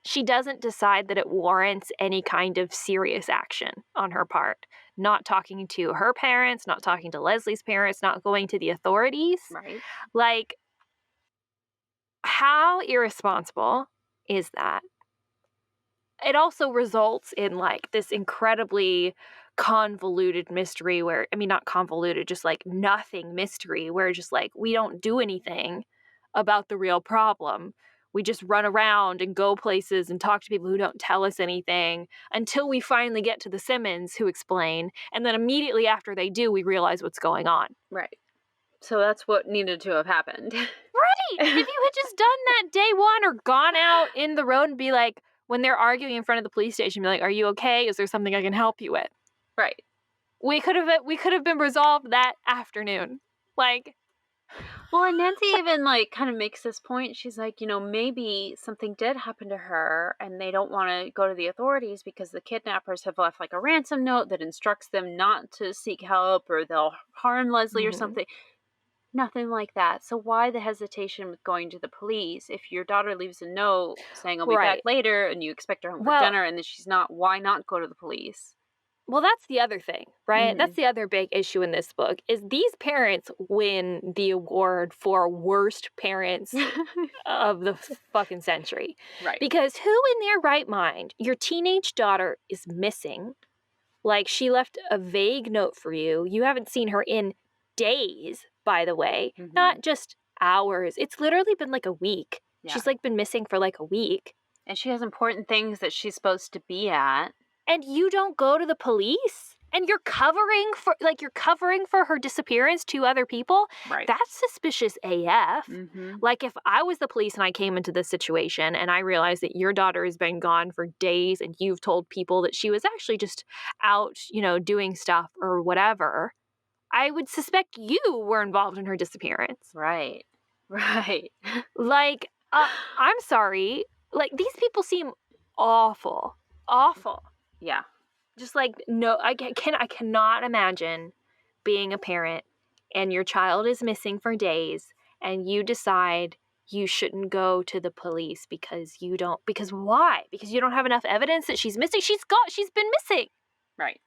she doesn't decide that it warrants any kind of serious action on her part. Not talking to her parents, not talking to Leslie's parents, not going to the authorities. Right. Like, how irresponsible is that? It also results in, like, this incredibly convoluted mystery where, not convoluted, just, like, nothing mystery where just, like, we don't do anything about the real problem. We just run around and go places and talk to people who don't tell us anything until we finally get to the Simmons who explain, and then immediately after they do, we realize what's going on. Right. So that's what needed to have happened. Right! If you had just done that day one or gone out in the road and be like, when they're arguing in front of the police station, be like, are you okay? Is there something I can help you with? Right. We could have been resolved that afternoon. Like, well, and Nancy even, like, kind of makes this point. She's like, maybe something did happen to her and they don't want to go to the authorities because the kidnappers have left, like, a ransom note that instructs them not to seek help or they'll harm Leslie or something. Nothing like that. So why the hesitation with going to the police? If your daughter leaves a note saying, I'll be back later, and you expect her home for dinner, and then she's not, why not go to the police? Well, that's the other thing, right? That's the other big issue in this book, is these parents win the award for worst parents of the fucking century. Right. Because who in their right mind, your teenage daughter is missing, like, she left a vague note for you. You haven't seen her in days, by the way, not just hours. It's literally been like a week. Yeah. She's, like, been missing for like a week. And she has important things that she's supposed to be at. And you don't go to the police? And you're covering for her disappearance to other people? Right. That's suspicious AF. Like, if I was the police and I came into this situation and I realized that your daughter has been gone for days and you've told people that she was actually just out, doing stuff or whatever, I would suspect you were involved in her disappearance. Right. Right. Like, I'm sorry. Like, these people seem awful. Awful. Yeah. Just like, no, I cannot imagine being a parent and your child is missing for days and you decide you shouldn't go to the police because why? Because you don't have enough evidence that she's missing. She's been missing. Right.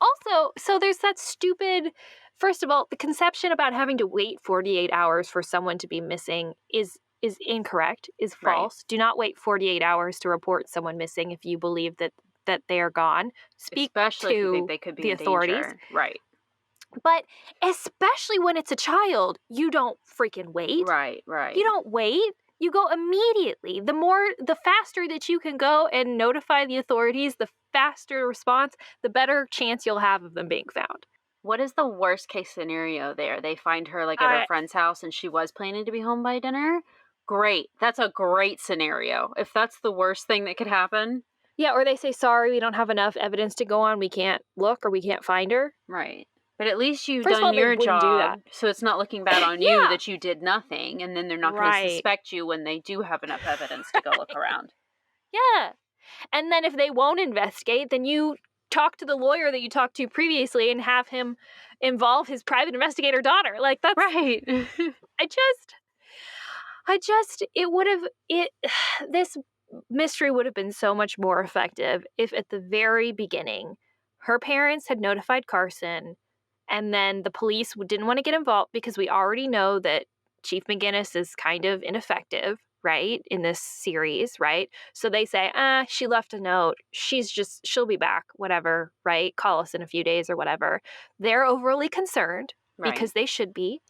Also, so there's that stupid, first of all, the conception about having to wait 48 hours for someone to be missing is incorrect, is false. Right. Do not wait 48 hours to report someone missing if you believe that they are gone. Speak especially to if you think they could be the in authorities. Danger. Right. But especially when it's a child, you don't freaking wait. Right, right. You don't wait. You go immediately. The faster that you can go and notify the authorities, the faster response, the better chance you'll have of them being found. What is the worst case scenario there? They find her, like, at her friend's house and she was planning to be home by dinner? Great. That's a great scenario. If that's the worst thing that could happen. Yeah, or they say, sorry, we don't have enough evidence to go on. We can't look or we can't find her. Right. But at least you've done your job, so it's not looking bad on you that you did nothing, and then they're not going to suspect you when they do have enough evidence to go look around. Yeah. And then if they won't investigate, then you talk to the lawyer that you talked to previously and have him involve his private investigator daughter. Like, that's... Right. This mystery would have been so much more effective if at the very beginning her parents had notified Carson and then the police didn't want to get involved because we already know that Chief McGinnis is kind of ineffective, right, in this series, right? So they say, she left a note. She'll be back, whatever, right? Call us in a few days or whatever. They're overly concerned because they should be.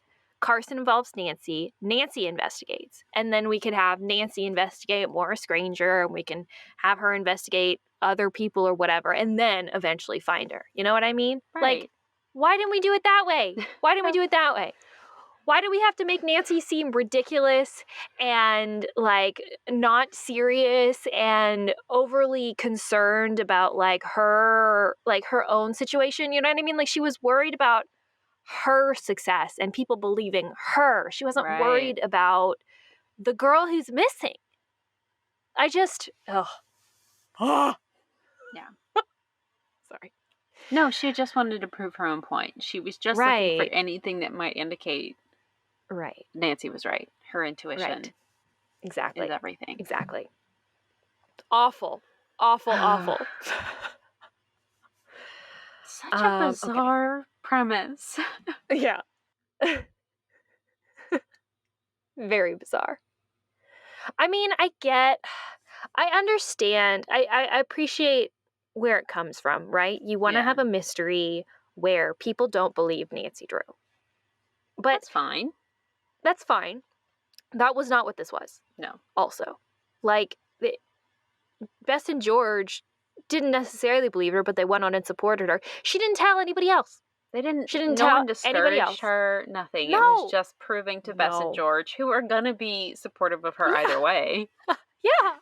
Carson involves Nancy. Nancy investigates. And then we could have Nancy investigate Maura Granger, and we can have her investigate other people or whatever, and then eventually find her. You know what I mean? Right. Like, why didn't we do it that way? Why didn't we do it that way? Why do we have to make Nancy seem ridiculous and, like, not serious and overly concerned about, like, her own situation, you know what I mean? Like, she was worried about her success and people believing her. She wasn't Right. worried about the girl who's missing. I just ugh. Yeah. Sorry. No, she just wanted to prove her own point. She was just looking for Right. anything that might indicate Right. Nancy was right. Her intuition Right. Exactly. is everything. Exactly. Awful. Awful. Such a bizarre premise. Yeah. Very bizarre. I mean, I understand. I appreciate where it comes from, right? You want to Yeah. have a mystery where people don't believe Nancy Drew. But That's fine. that's fine. That was not what this was. No. Also, like, Bess and George didn't necessarily believe her, but they went on and supported her. She didn't tell anybody else. She didn't No tell one anybody else. discouraged her, nothing. It No. was just proving to Bess and No. George, who are gonna be supportive of her Yeah. either way. Yeah.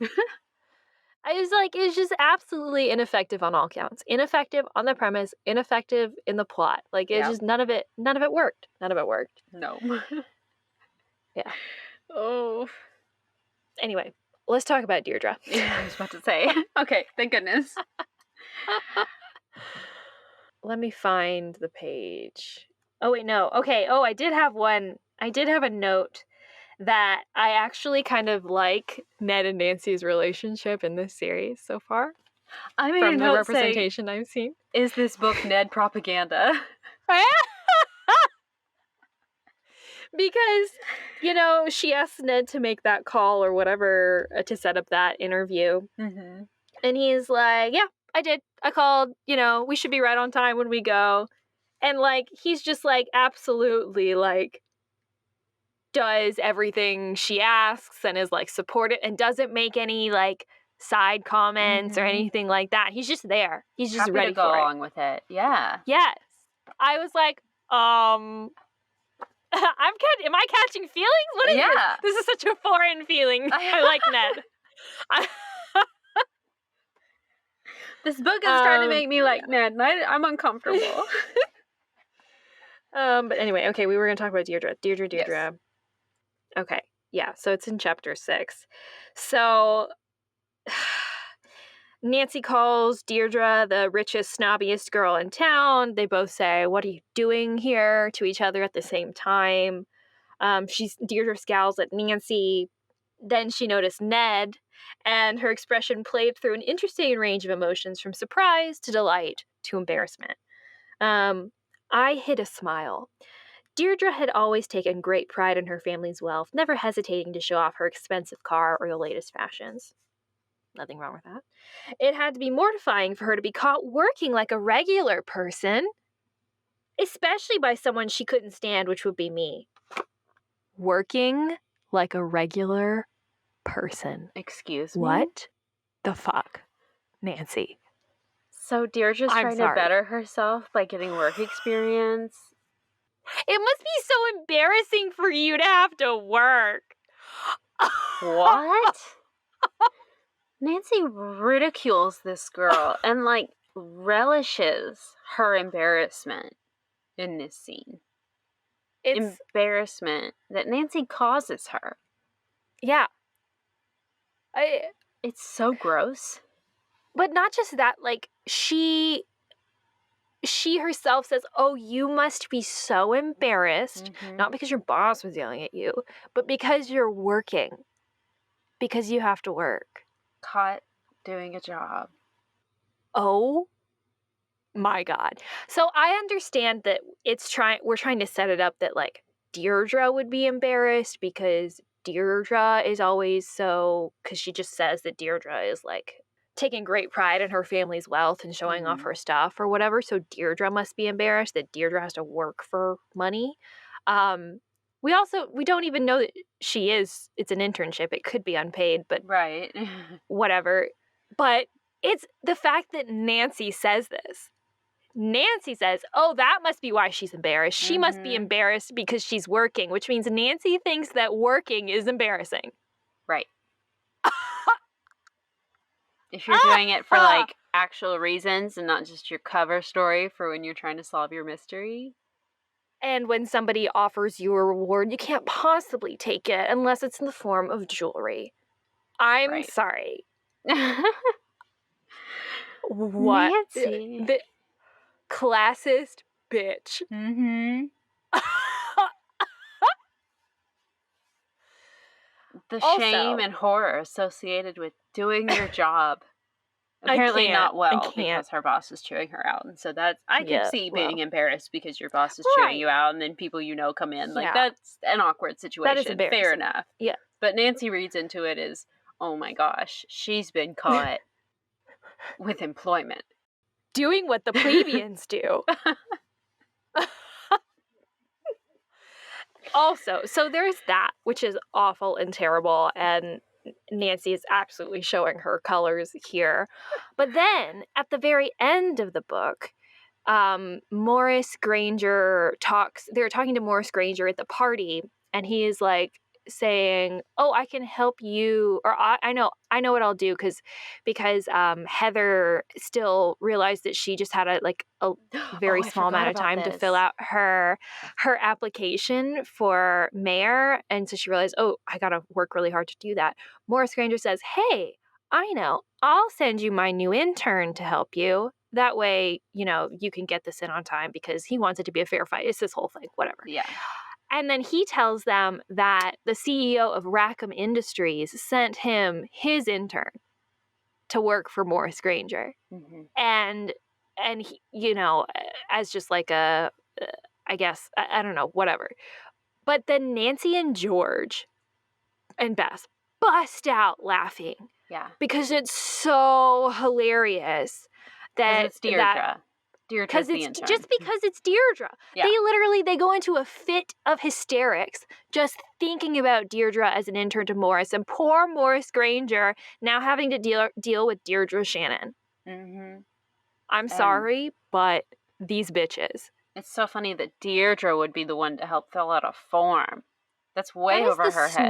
It was just absolutely ineffective on all counts. Ineffective on the premise, ineffective in the plot. Like, it's just none of it worked. None of it worked. No. Yeah. Oh. Anyway, let's talk about Deirdre. Yeah, I was about to say. Okay, thank goodness. Let me find the page. Oh, wait, no. Okay. Oh, I did have a note that I actually kind of like Ned and Nancy's relationship in this series so far. I made From a the note representation I've seen. Is this book Ned propaganda? Because, you know, she asked Ned to make that call or whatever to set up that interview. Mm-hmm. And he's like, yeah, I did. I called, you know, we should be right on time when we go. And, like, he's just, like, absolutely, like, does everything she asks and is, like, supportive and doesn't make any, like, side comments or anything like that. He's just there. He's just Happy ready to go for it. along with it. Yeah. Yes. I was like, am I catching feelings? What is this? This is such a foreign feeling. I like Ned. This book is trying to make me like Ned, and I'm uncomfortable. But anyway, okay, we were going to talk about Deirdre. Deirdre. Yes. Okay, yeah, so it's in chapter 6. So Nancy calls Deirdre the richest, snobbiest girl in town. They both say, "What are you doing here?" to each other at the same time. Deirdre scowls at Nancy. Then she noticed Ned, and her expression played through an interesting range of emotions from surprise to delight to embarrassment. I hid a smile. Deirdre had always taken great pride in her family's wealth, never hesitating to show off her expensive car or the latest fashions. Nothing wrong with that. It had to be mortifying for her to be caught working like a regular person, especially by someone she couldn't stand, which would be me. Working like a regular person. Excuse me? What the fuck, Nancy? So Deirdre's I'm trying sorry. to better herself by getting work experience? It must be so embarrassing for you to have to work. What? Nancy ridicules this girl and, like, relishes her embarrassment in this scene. It's Embarrassment that Nancy causes her. yeah. It's so gross. But not just that, like, she herself says, "Oh, you must be so embarrassed, not because your boss was yelling at you, but because you're working. Because you have to work." Caught doing a job. Oh my God. So I understand that we're trying to set it up that, like, Deirdre would be embarrassed because Deirdre is always because she just says that Deirdre is, like, taking great pride in her family's wealth and showing off her stuff or whatever. So Deirdre must be embarrassed that Deirdre has to work for money. We don't even know that it's an internship. It could be unpaid, but Right. whatever. But it's the fact that Nancy says this. Nancy says, oh, that must be why she's embarrassed. She must be embarrassed because she's working, which means Nancy thinks that working is embarrassing. Right. If you're doing it for, like, actual reasons and not just your cover story for when you're trying to solve your mystery. And when somebody offers you a reward, you can't possibly take it unless it's in the form of jewelry. I'm sorry. What? Nancy. The classist bitch. The Also, shame and horror associated with doing your job. Apparently not well because her boss is chewing her out. And so that's, I can see being embarrassed because your boss is chewing you out and then people you know come in. Like, that's an awkward situation. That is embarrassing. Fair enough. Yeah. But Nancy reads into it as, oh my gosh, she's been caught with employment. Doing what the plebeians do. Also, so there's that, which is awful and terrible, and Nancy is absolutely showing her colors here. But then, at the very end of the book, Morris Granger they're talking to Morris Granger at the party, and he is like saying, oh, I can help you, or I know what I'll do, because Heather still realized that she just had a very small amount of time to fill out her application for mayor, and so she realized, oh, I gotta work really hard to do that. Morris Granger says, hey, I know, I'll send you my new intern to help you. That way, you can get this in on time, because he wants it to be a fair fight. It's this whole thing, whatever. Yeah. And then he tells them that the CEO of Ransom Industries sent him his intern to work for Morris Granger. And he, as just like I guess, I don't know, whatever. But then Nancy and George and Bess bust out laughing. Yeah. Because it's so hilarious that it's Deirdre. Deirdre's the intern. Just because it's Deirdre. Yeah. They go into a fit of hysterics just thinking about Deirdre as an intern to Morris, and poor Morris Granger now having to deal with Deirdre Shannon. I'm sorry, but these bitches. It's so funny that Deirdre would be the one to help fill out a form. That's way over her head.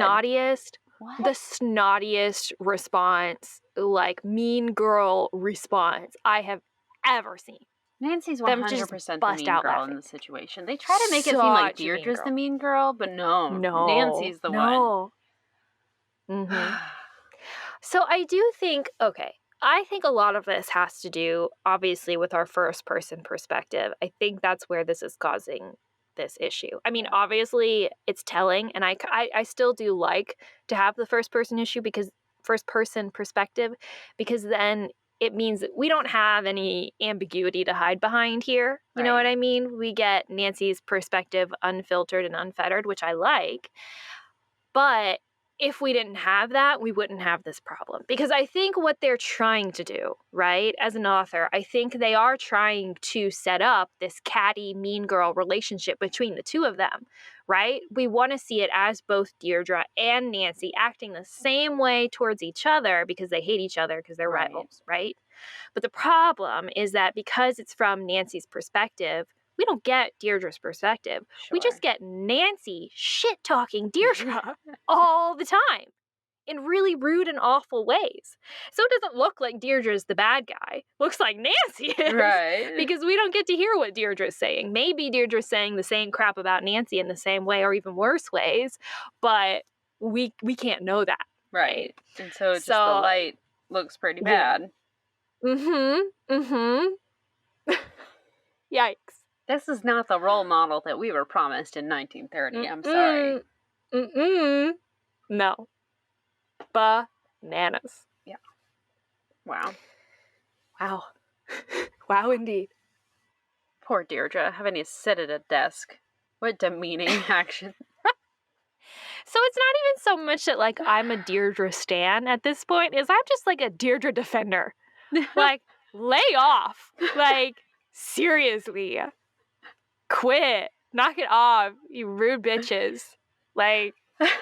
The snottiest response, like mean girl response I have ever seen. Nancy's 100% the mean girl in the situation. They try to make it seem like Deirdre's the mean girl, but no, Nancy's the one. So I do think, I think a lot of this has to do, obviously, with our first person perspective. I think that's where this is causing this issue. I mean, obviously, it's telling, and I still do like to have the first person perspective, because then it means that we don't have any ambiguity to hide behind here. You know what I mean? We get Nancy's perspective unfiltered and unfettered, which I like. But if we didn't have that, we wouldn't have this problem. Because I think what they're trying to do, right, as an author, I think they are trying to set up this catty, mean girl relationship between the two of them, right? We want to see it as both Deirdre and Nancy acting the same way towards each other because they hate each other because they're rivals, right? But the problem is that because it's from Nancy's perspective, we don't get Deirdre's perspective. We just get Nancy shit-talking Deirdre all the time in really rude and awful ways. So it doesn't look like Deirdre's the bad guy. Looks like Nancy is. Right. Because we don't get to hear what Deirdre's saying. Maybe Deirdre's saying the same crap about Nancy in the same way or even worse ways, but we can't know that. Right. And so just the light looks pretty bad. Yikes. This is not the role model that we were promised in 1930. I'm sorry. No. Bananas. Yeah. Wow. Wow, indeed. Poor Deirdre, having to sit at a desk. What demeaning action. So it's not even so much that, like, I'm a Deirdre stan at this point, is I'm just, like, a Deirdre defender. Like, lay off. Like, seriously. Quit. Knock it off, you rude bitches. Like,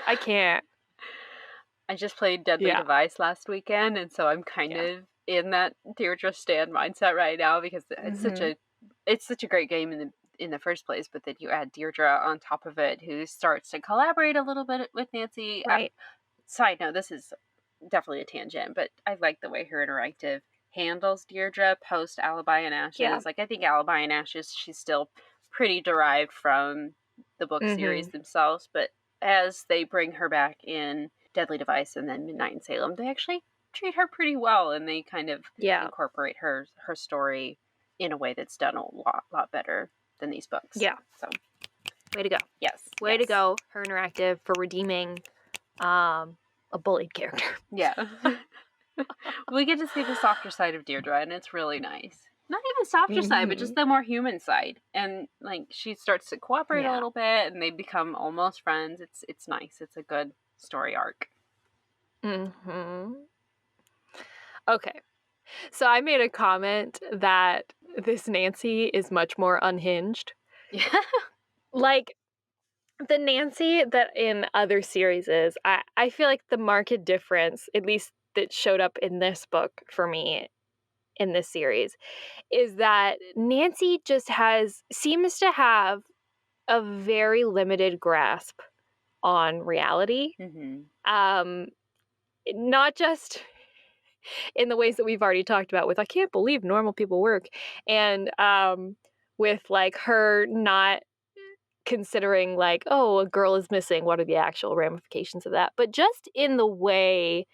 I can't. I just played Deadly Device last weekend, and so I'm kind of in that Deirdre stan mindset right now because it's such a it's such a great game in the first place, but then you add Deirdre on top of it, who starts to collaborate a little bit with Nancy. Right. Side note, this is definitely a tangent, but I like the way her interactive handles Deirdre post Alibi and Ashes. Yeah. Like, I think Alibi and Ashes, she's still pretty derived from the book series themselves, but as they bring her back in Deadly Device and then Midnight in Salem, they actually treat her pretty well, and they kind of incorporate her story in a way that's done a lot better than these books. Yeah. So, way to go. Yes. Way to go, Her Interactive, for redeeming a bullied character. Yeah. We get to see the softer side of Deirdre, and it's really nice. Not even softer side, but just the more human side. And like, she starts to cooperate a little bit, and they become almost friends. It's nice. It's a good story arc. Okay. So I made a comment that this Nancy is much more unhinged. Yeah. Like, the Nancy that in other series is, I feel like the marked difference, at least that showed up in this book for me in this series, is that Nancy just seems to have a very limited grasp on reality. Not just in the ways that we've already talked about with, I can't believe normal people work, and with like her not considering like, oh, a girl is missing, what are the actual ramifications of that, but just in the way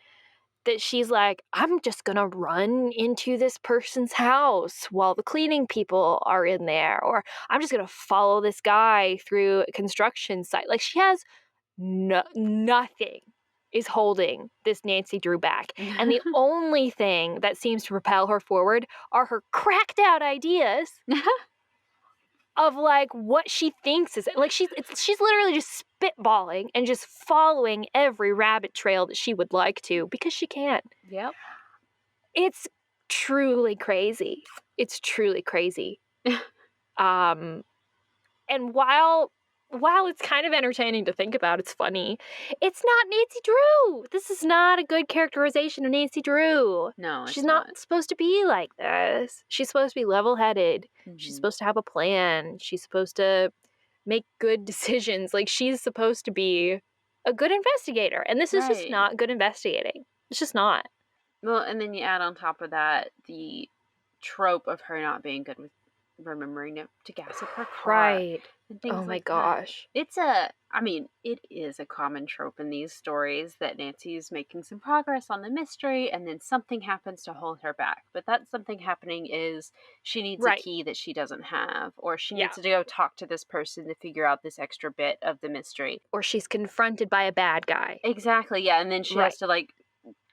that she's like, I'm just gonna run into this person's house while the cleaning people are in there, or I'm just gonna follow this guy through a construction site. Like, she has nothing is holding this Nancy Drew back. And the only thing that seems to propel her forward are her cracked out ideas of like what she thinks is like, she's literally just spitballing and just following every rabbit trail that she would like to, because she can. Yep. It's truly crazy. It's truly crazy. And while it's kind of entertaining to think about, it's funny, it's not Nancy Drew. This is not a good characterization of Nancy Drew. No, she's not supposed to be like this. She's supposed to be level-headed. She's supposed to have a plan. She's supposed to make good decisions. Like, she's supposed to be a good investigator. And this is just not good investigating. It's just not. Well, and then you add on top of that the trope of her not being good with remembering to gas up her car. Right. And things oh my like gosh. That. It is a common trope in these stories that Nancy's making some progress on the mystery and then something happens to hold her back. But that something happening is she needs a key that she doesn't have, or she needs to go talk to this person to figure out this extra bit of the mystery. Or she's confronted by a bad guy. Exactly, yeah. And then she has to like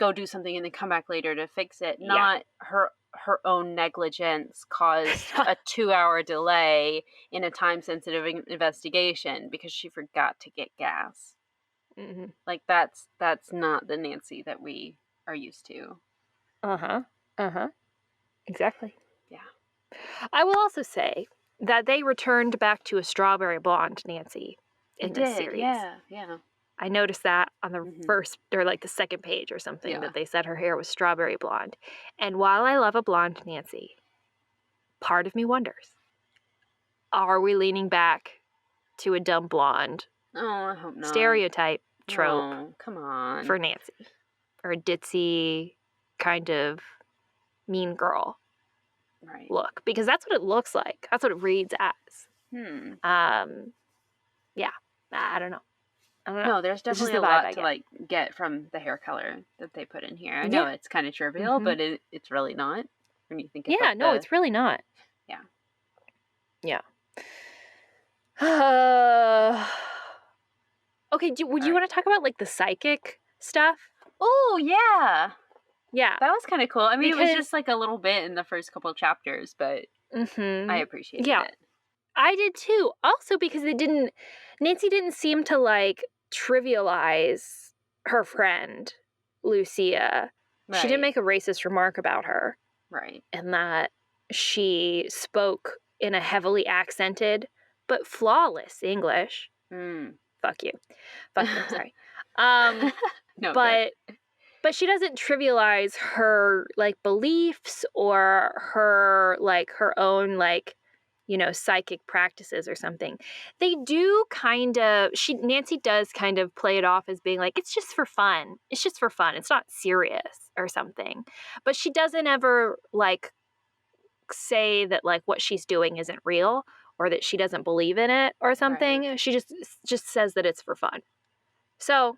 go do something and then come back later to fix it. Not her own negligence caused a 2-hour delay in a time-sensitive investigation because she forgot to get gas. Like, that's not the Nancy that we are used to. Exactly. Yeah. I will also say that they returned back to a strawberry blonde Nancy in this series. Yeah. I noticed that on the first, or like the second page or something, that they said her hair was strawberry blonde. And while I love a blonde Nancy, part of me wonders, are we leaning back to a dumb blonde I hope not. stereotype trope come on. for Nancy? Or a ditzy kind of mean girl look? Because that's what it looks like. That's what it reads as. Yeah, I don't know. No, there's definitely a lot to like get from the hair color that they put in here. I know it's kind of trivial, but it's really not when you think about no, it's really not. Yeah. Okay, would you want to talk about like the psychic stuff? Oh, yeah. Yeah. That was kind of cool. I mean, it was just like a little bit in the first couple of chapters, but I appreciated it. I did too. Also because Nancy didn't seem to like trivialize her friend, Lucia. Right. She didn't make a racist remark about her. Right. And that she spoke in a heavily accented but flawless English. Fuck you. I'm sorry. No, but she doesn't trivialize her like beliefs or her like her own like psychic practices or something. They do Nancy does kind of play it off as being like, it's just for fun. It's just for fun. It's not serious or something. But she doesn't ever like say that like what she's doing isn't real or that she doesn't believe in it or something. Right. She just says that it's for fun. So,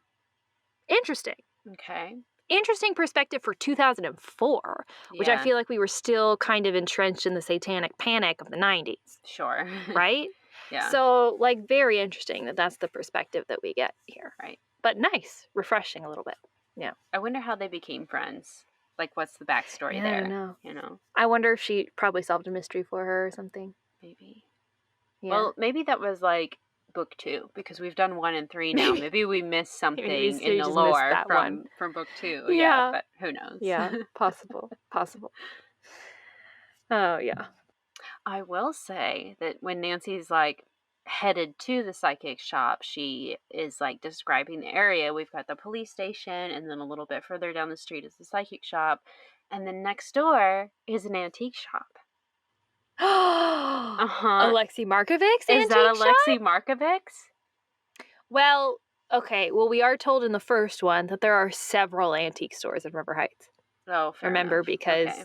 interesting. Okay. Interesting perspective for 2004, which I Yeah. feel like we were still kind of entrenched in the satanic panic of the 90s, Sure. right? Yeah. So, like, very interesting that that's the perspective that we get here. Right. But nice, refreshing a little bit. Yeah. I wonder how they became friends. Like, what's the backstory there? I don't know. You know, I wonder if she probably solved a mystery for her or something. maybe. Yeah. Well, maybe that was like book 2 because we've done 1 and 3 now. Maybe we missed something we in the just missed lore that one. from book 2. Yeah. Yeah, but who knows? Yeah, possible. Oh, yeah. I will say that when Nancy's like headed to the psychic shop, she is like describing the area. We've got the police station, and then a little bit further down the street is the psychic shop, and then next door is an antique shop. Alexei Markovic's Is antique that shop? Alexei Markovic's? Well, okay. Well, we are told in the first one that there are several antique stores in River Heights. Oh, fair Remember, enough. because Okay.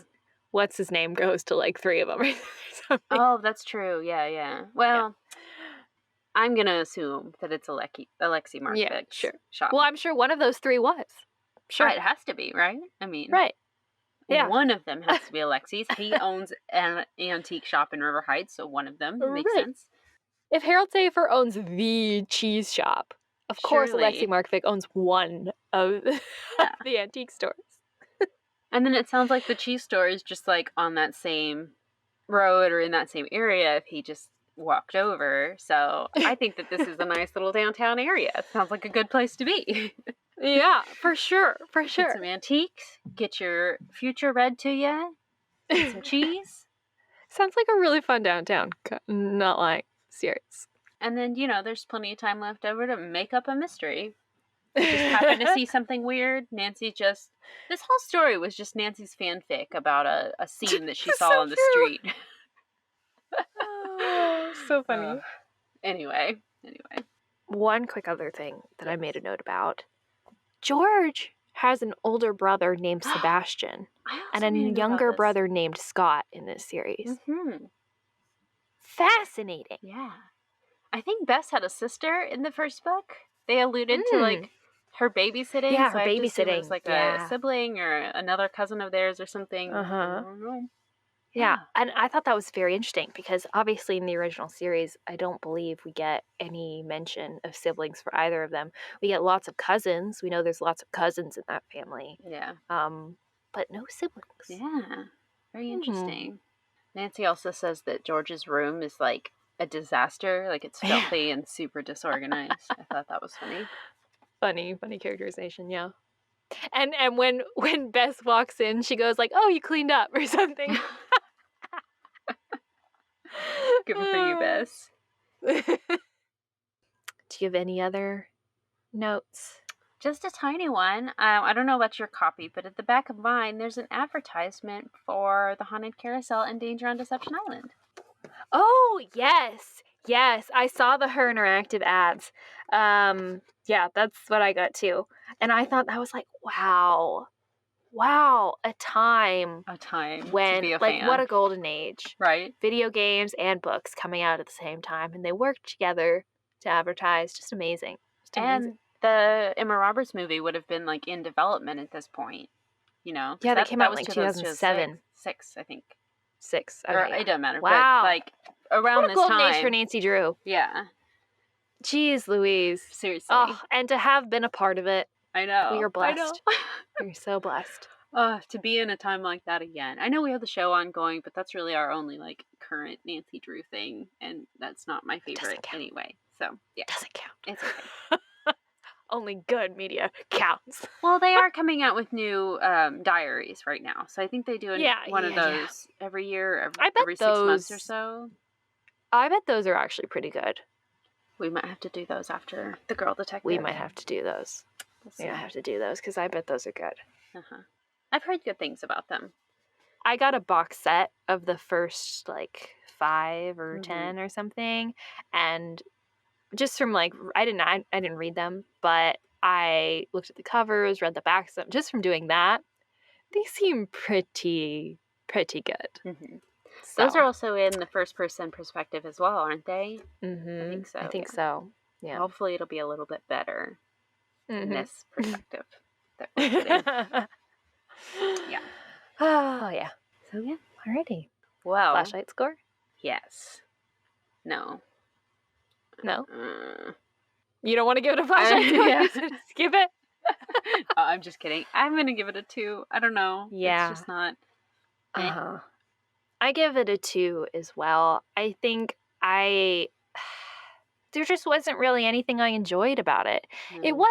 what's his name goes to like 3 of them or something. Oh, that's true. Yeah. Well, I'm gonna assume that it's Alexei Markovic's Yeah, sure. shop. Well, I'm sure one of those 3 was. Sure. Right, it has to be, right? I mean, Right. Yeah. one of them has to be Alexei's. He owns an antique shop in River Heights, so one of them makes Right. sense. If Harold Safer owns the cheese shop, of course Surely. Alexei Markovic owns one of the antique stores. And then it sounds like the cheese store is just like on that same road or in that same area if he just walked over. So I think that this is a nice little downtown area. It sounds like a good place to be. Yeah, for sure. Get some antiques, get your future read to you, get some cheese. Sounds like a really fun downtown. Not like serious. And then, there's plenty of time left over to make up a mystery. You just happen to see something weird. This whole story was just Nancy's fanfic about a scene that she saw So on the true. street. Oh, so funny. Anyway. One quick other thing that I made a note about. George has an older brother named Sebastian and a younger brother named Scott in this series. Mm-hmm. Fascinating. Yeah. I think Bess had a sister in the first book. They alluded to like her babysitting. Yeah, so her I just assumed it babysitting. was like Yeah. a sibling or another cousin of theirs or something. Uh-huh. I don't know. Yeah, and I thought that was very interesting because obviously in the original series, I don't believe we get any mention of siblings for either of them. We get lots of cousins. We know there's lots of cousins in that family. Yeah. But no siblings. Yeah. Very interesting. Nancy also says that George's room is like a disaster. Like it's filthy and super disorganized. I thought that was funny. Funny characterization, yeah. And when Bess walks in, she goes like, "Oh, you cleaned up," or something. Good for you, Bess. Do you have any other notes? Just a tiny one. I don't know about your copy, but at the back of mine, there's an advertisement for the Haunted Carousel and Danger on Deception Island. Oh, yes. I saw the Her Interactive ads. Yeah, that's what I got too. And I thought that was like, wow, a time when, to be a like, fan. what a golden age. Right? Video games and books coming out at the same time, and they worked together to advertise. Just amazing. And the Emma Roberts movie would have been like in development at this point, Yeah, that came out in like 2007. 6, I think. 6. Okay. Or it doesn't matter. Wow. But like around What a this golden time. age for Nancy Drew. Yeah. Jeez Louise. Seriously. Oh, and to have been a part of it. I know. We are blessed. I know. We're so blessed. To be in a time like that again. I know we have the show ongoing, but that's really our only like current Nancy Drew thing, and that's not my favorite anyway. So yeah, doesn't count. It's okay. Only good media counts. Well, they are coming out with new diaries right now, so I think they do one of those every year, every 6 months or so. I bet those are actually pretty good. We might have to do those after The Girl Detective. We might have to do those. We might have to do those because I bet those are good. I've heard good things about them. I got a box set of the first like 5 or 10 or something. And just from like, I didn't read them, but I looked at the covers, read the backs, just from doing that, they seem pretty good. Mm-hmm. So, Those are also in the first-person perspective as well, aren't they? I think so. I think yeah. so. Yeah. Hopefully it'll be a little bit better in Mhm. this perspective that we're getting. Yeah. Oh, yeah. So, yeah. Alrighty. Well, Flashlight score? yes. No. No? Uh, You don't want to give it a flashlight score? yeah. Skip it? I'm just kidding. I'm going to give it a 2. I don't know. Yeah. It's just not. Uh-huh. I give it a 2 as well. I think there just wasn't really anything I enjoyed about it. It No.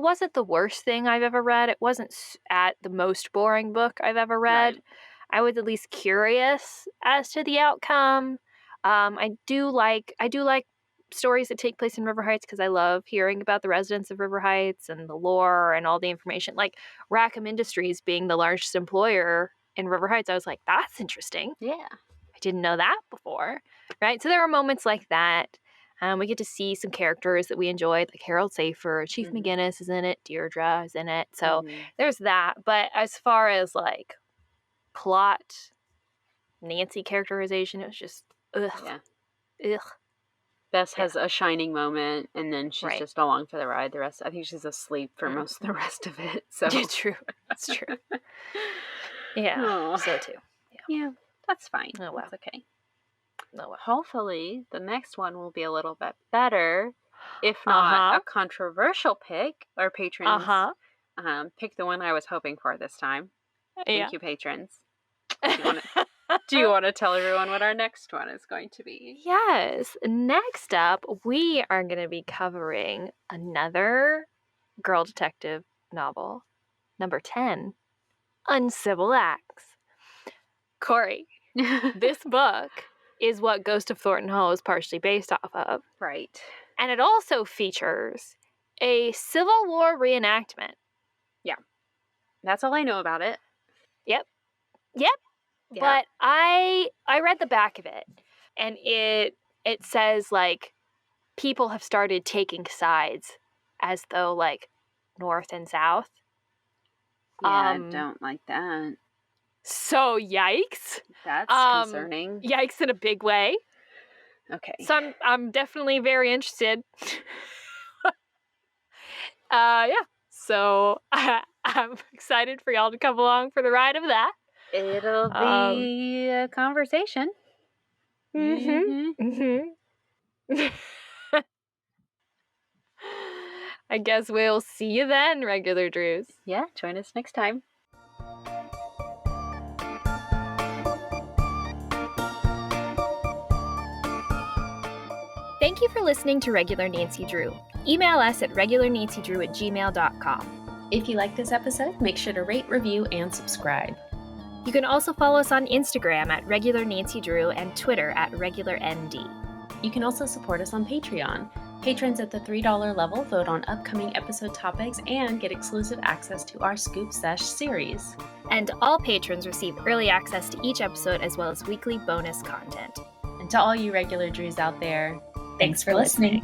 wasn't the worst thing I've ever read. It wasn't at the most boring book I've ever read. Right. I was at least curious as to the outcome. I do like stories that take place in River Heights because I love hearing about the residents of River Heights and the lore and all the information. Like Rackham Industries being the largest employer in River Heights, I was like, that's interesting. Yeah. I didn't know that before, right? So there were moments like that. We get to see some characters that we enjoyed, like Harold Safer, Chief McGinnis is in it, Deirdre is in it. So there's that. But as far as like plot, Nancy characterization, it was just ugh. Yeah. Ugh. Bess has a shining moment, and then she's Right. just along for the ride. The rest, I think she's asleep for most of the rest of it. So It's true. It's true. Yeah. Oh. So too. Yeah, that's fine. Oh, well. That's okay. Oh, well. Hopefully, the next one will be a little bit better. If not a controversial pick, our patrons pick the one I was hoping for this time. Thank you, patrons. Do you want to tell everyone what our next one is going to be? Yes. Next up, we are going to be covering another girl detective novel, number 10, Uncivil Acts. Corey, this book is what Ghost of Thornton Hall is partially based off of. Right. And it also features a Civil War reenactment. Yeah. That's all I know about it. Yep. Yeah. But I read the back of it, and it says like people have started taking sides as though like North and South. Yeah, I don't like that. So yikes. That's concerning. Yikes in a big way. Okay. So I'm definitely very interested. Yeah. So I'm excited for y'all to come along for the ride of that. It'll be a conversation. I guess we'll see you then, regular Drews. Yeah, join us next time. Thank you for listening to Regular Nancy Drew. Email us at regularnancydrew@gmail.com. If you like this episode, make sure to rate, review, and subscribe. You can also follow us on Instagram at Regular Nancy Drew and Twitter at RegularND. You can also support us on Patreon. Patrons at the $3 level vote on upcoming episode topics and get exclusive access to our Scoop Sesh series. And all patrons receive early access to each episode as well as weekly bonus content. And to all you regular Drews out there, Thanks for listening.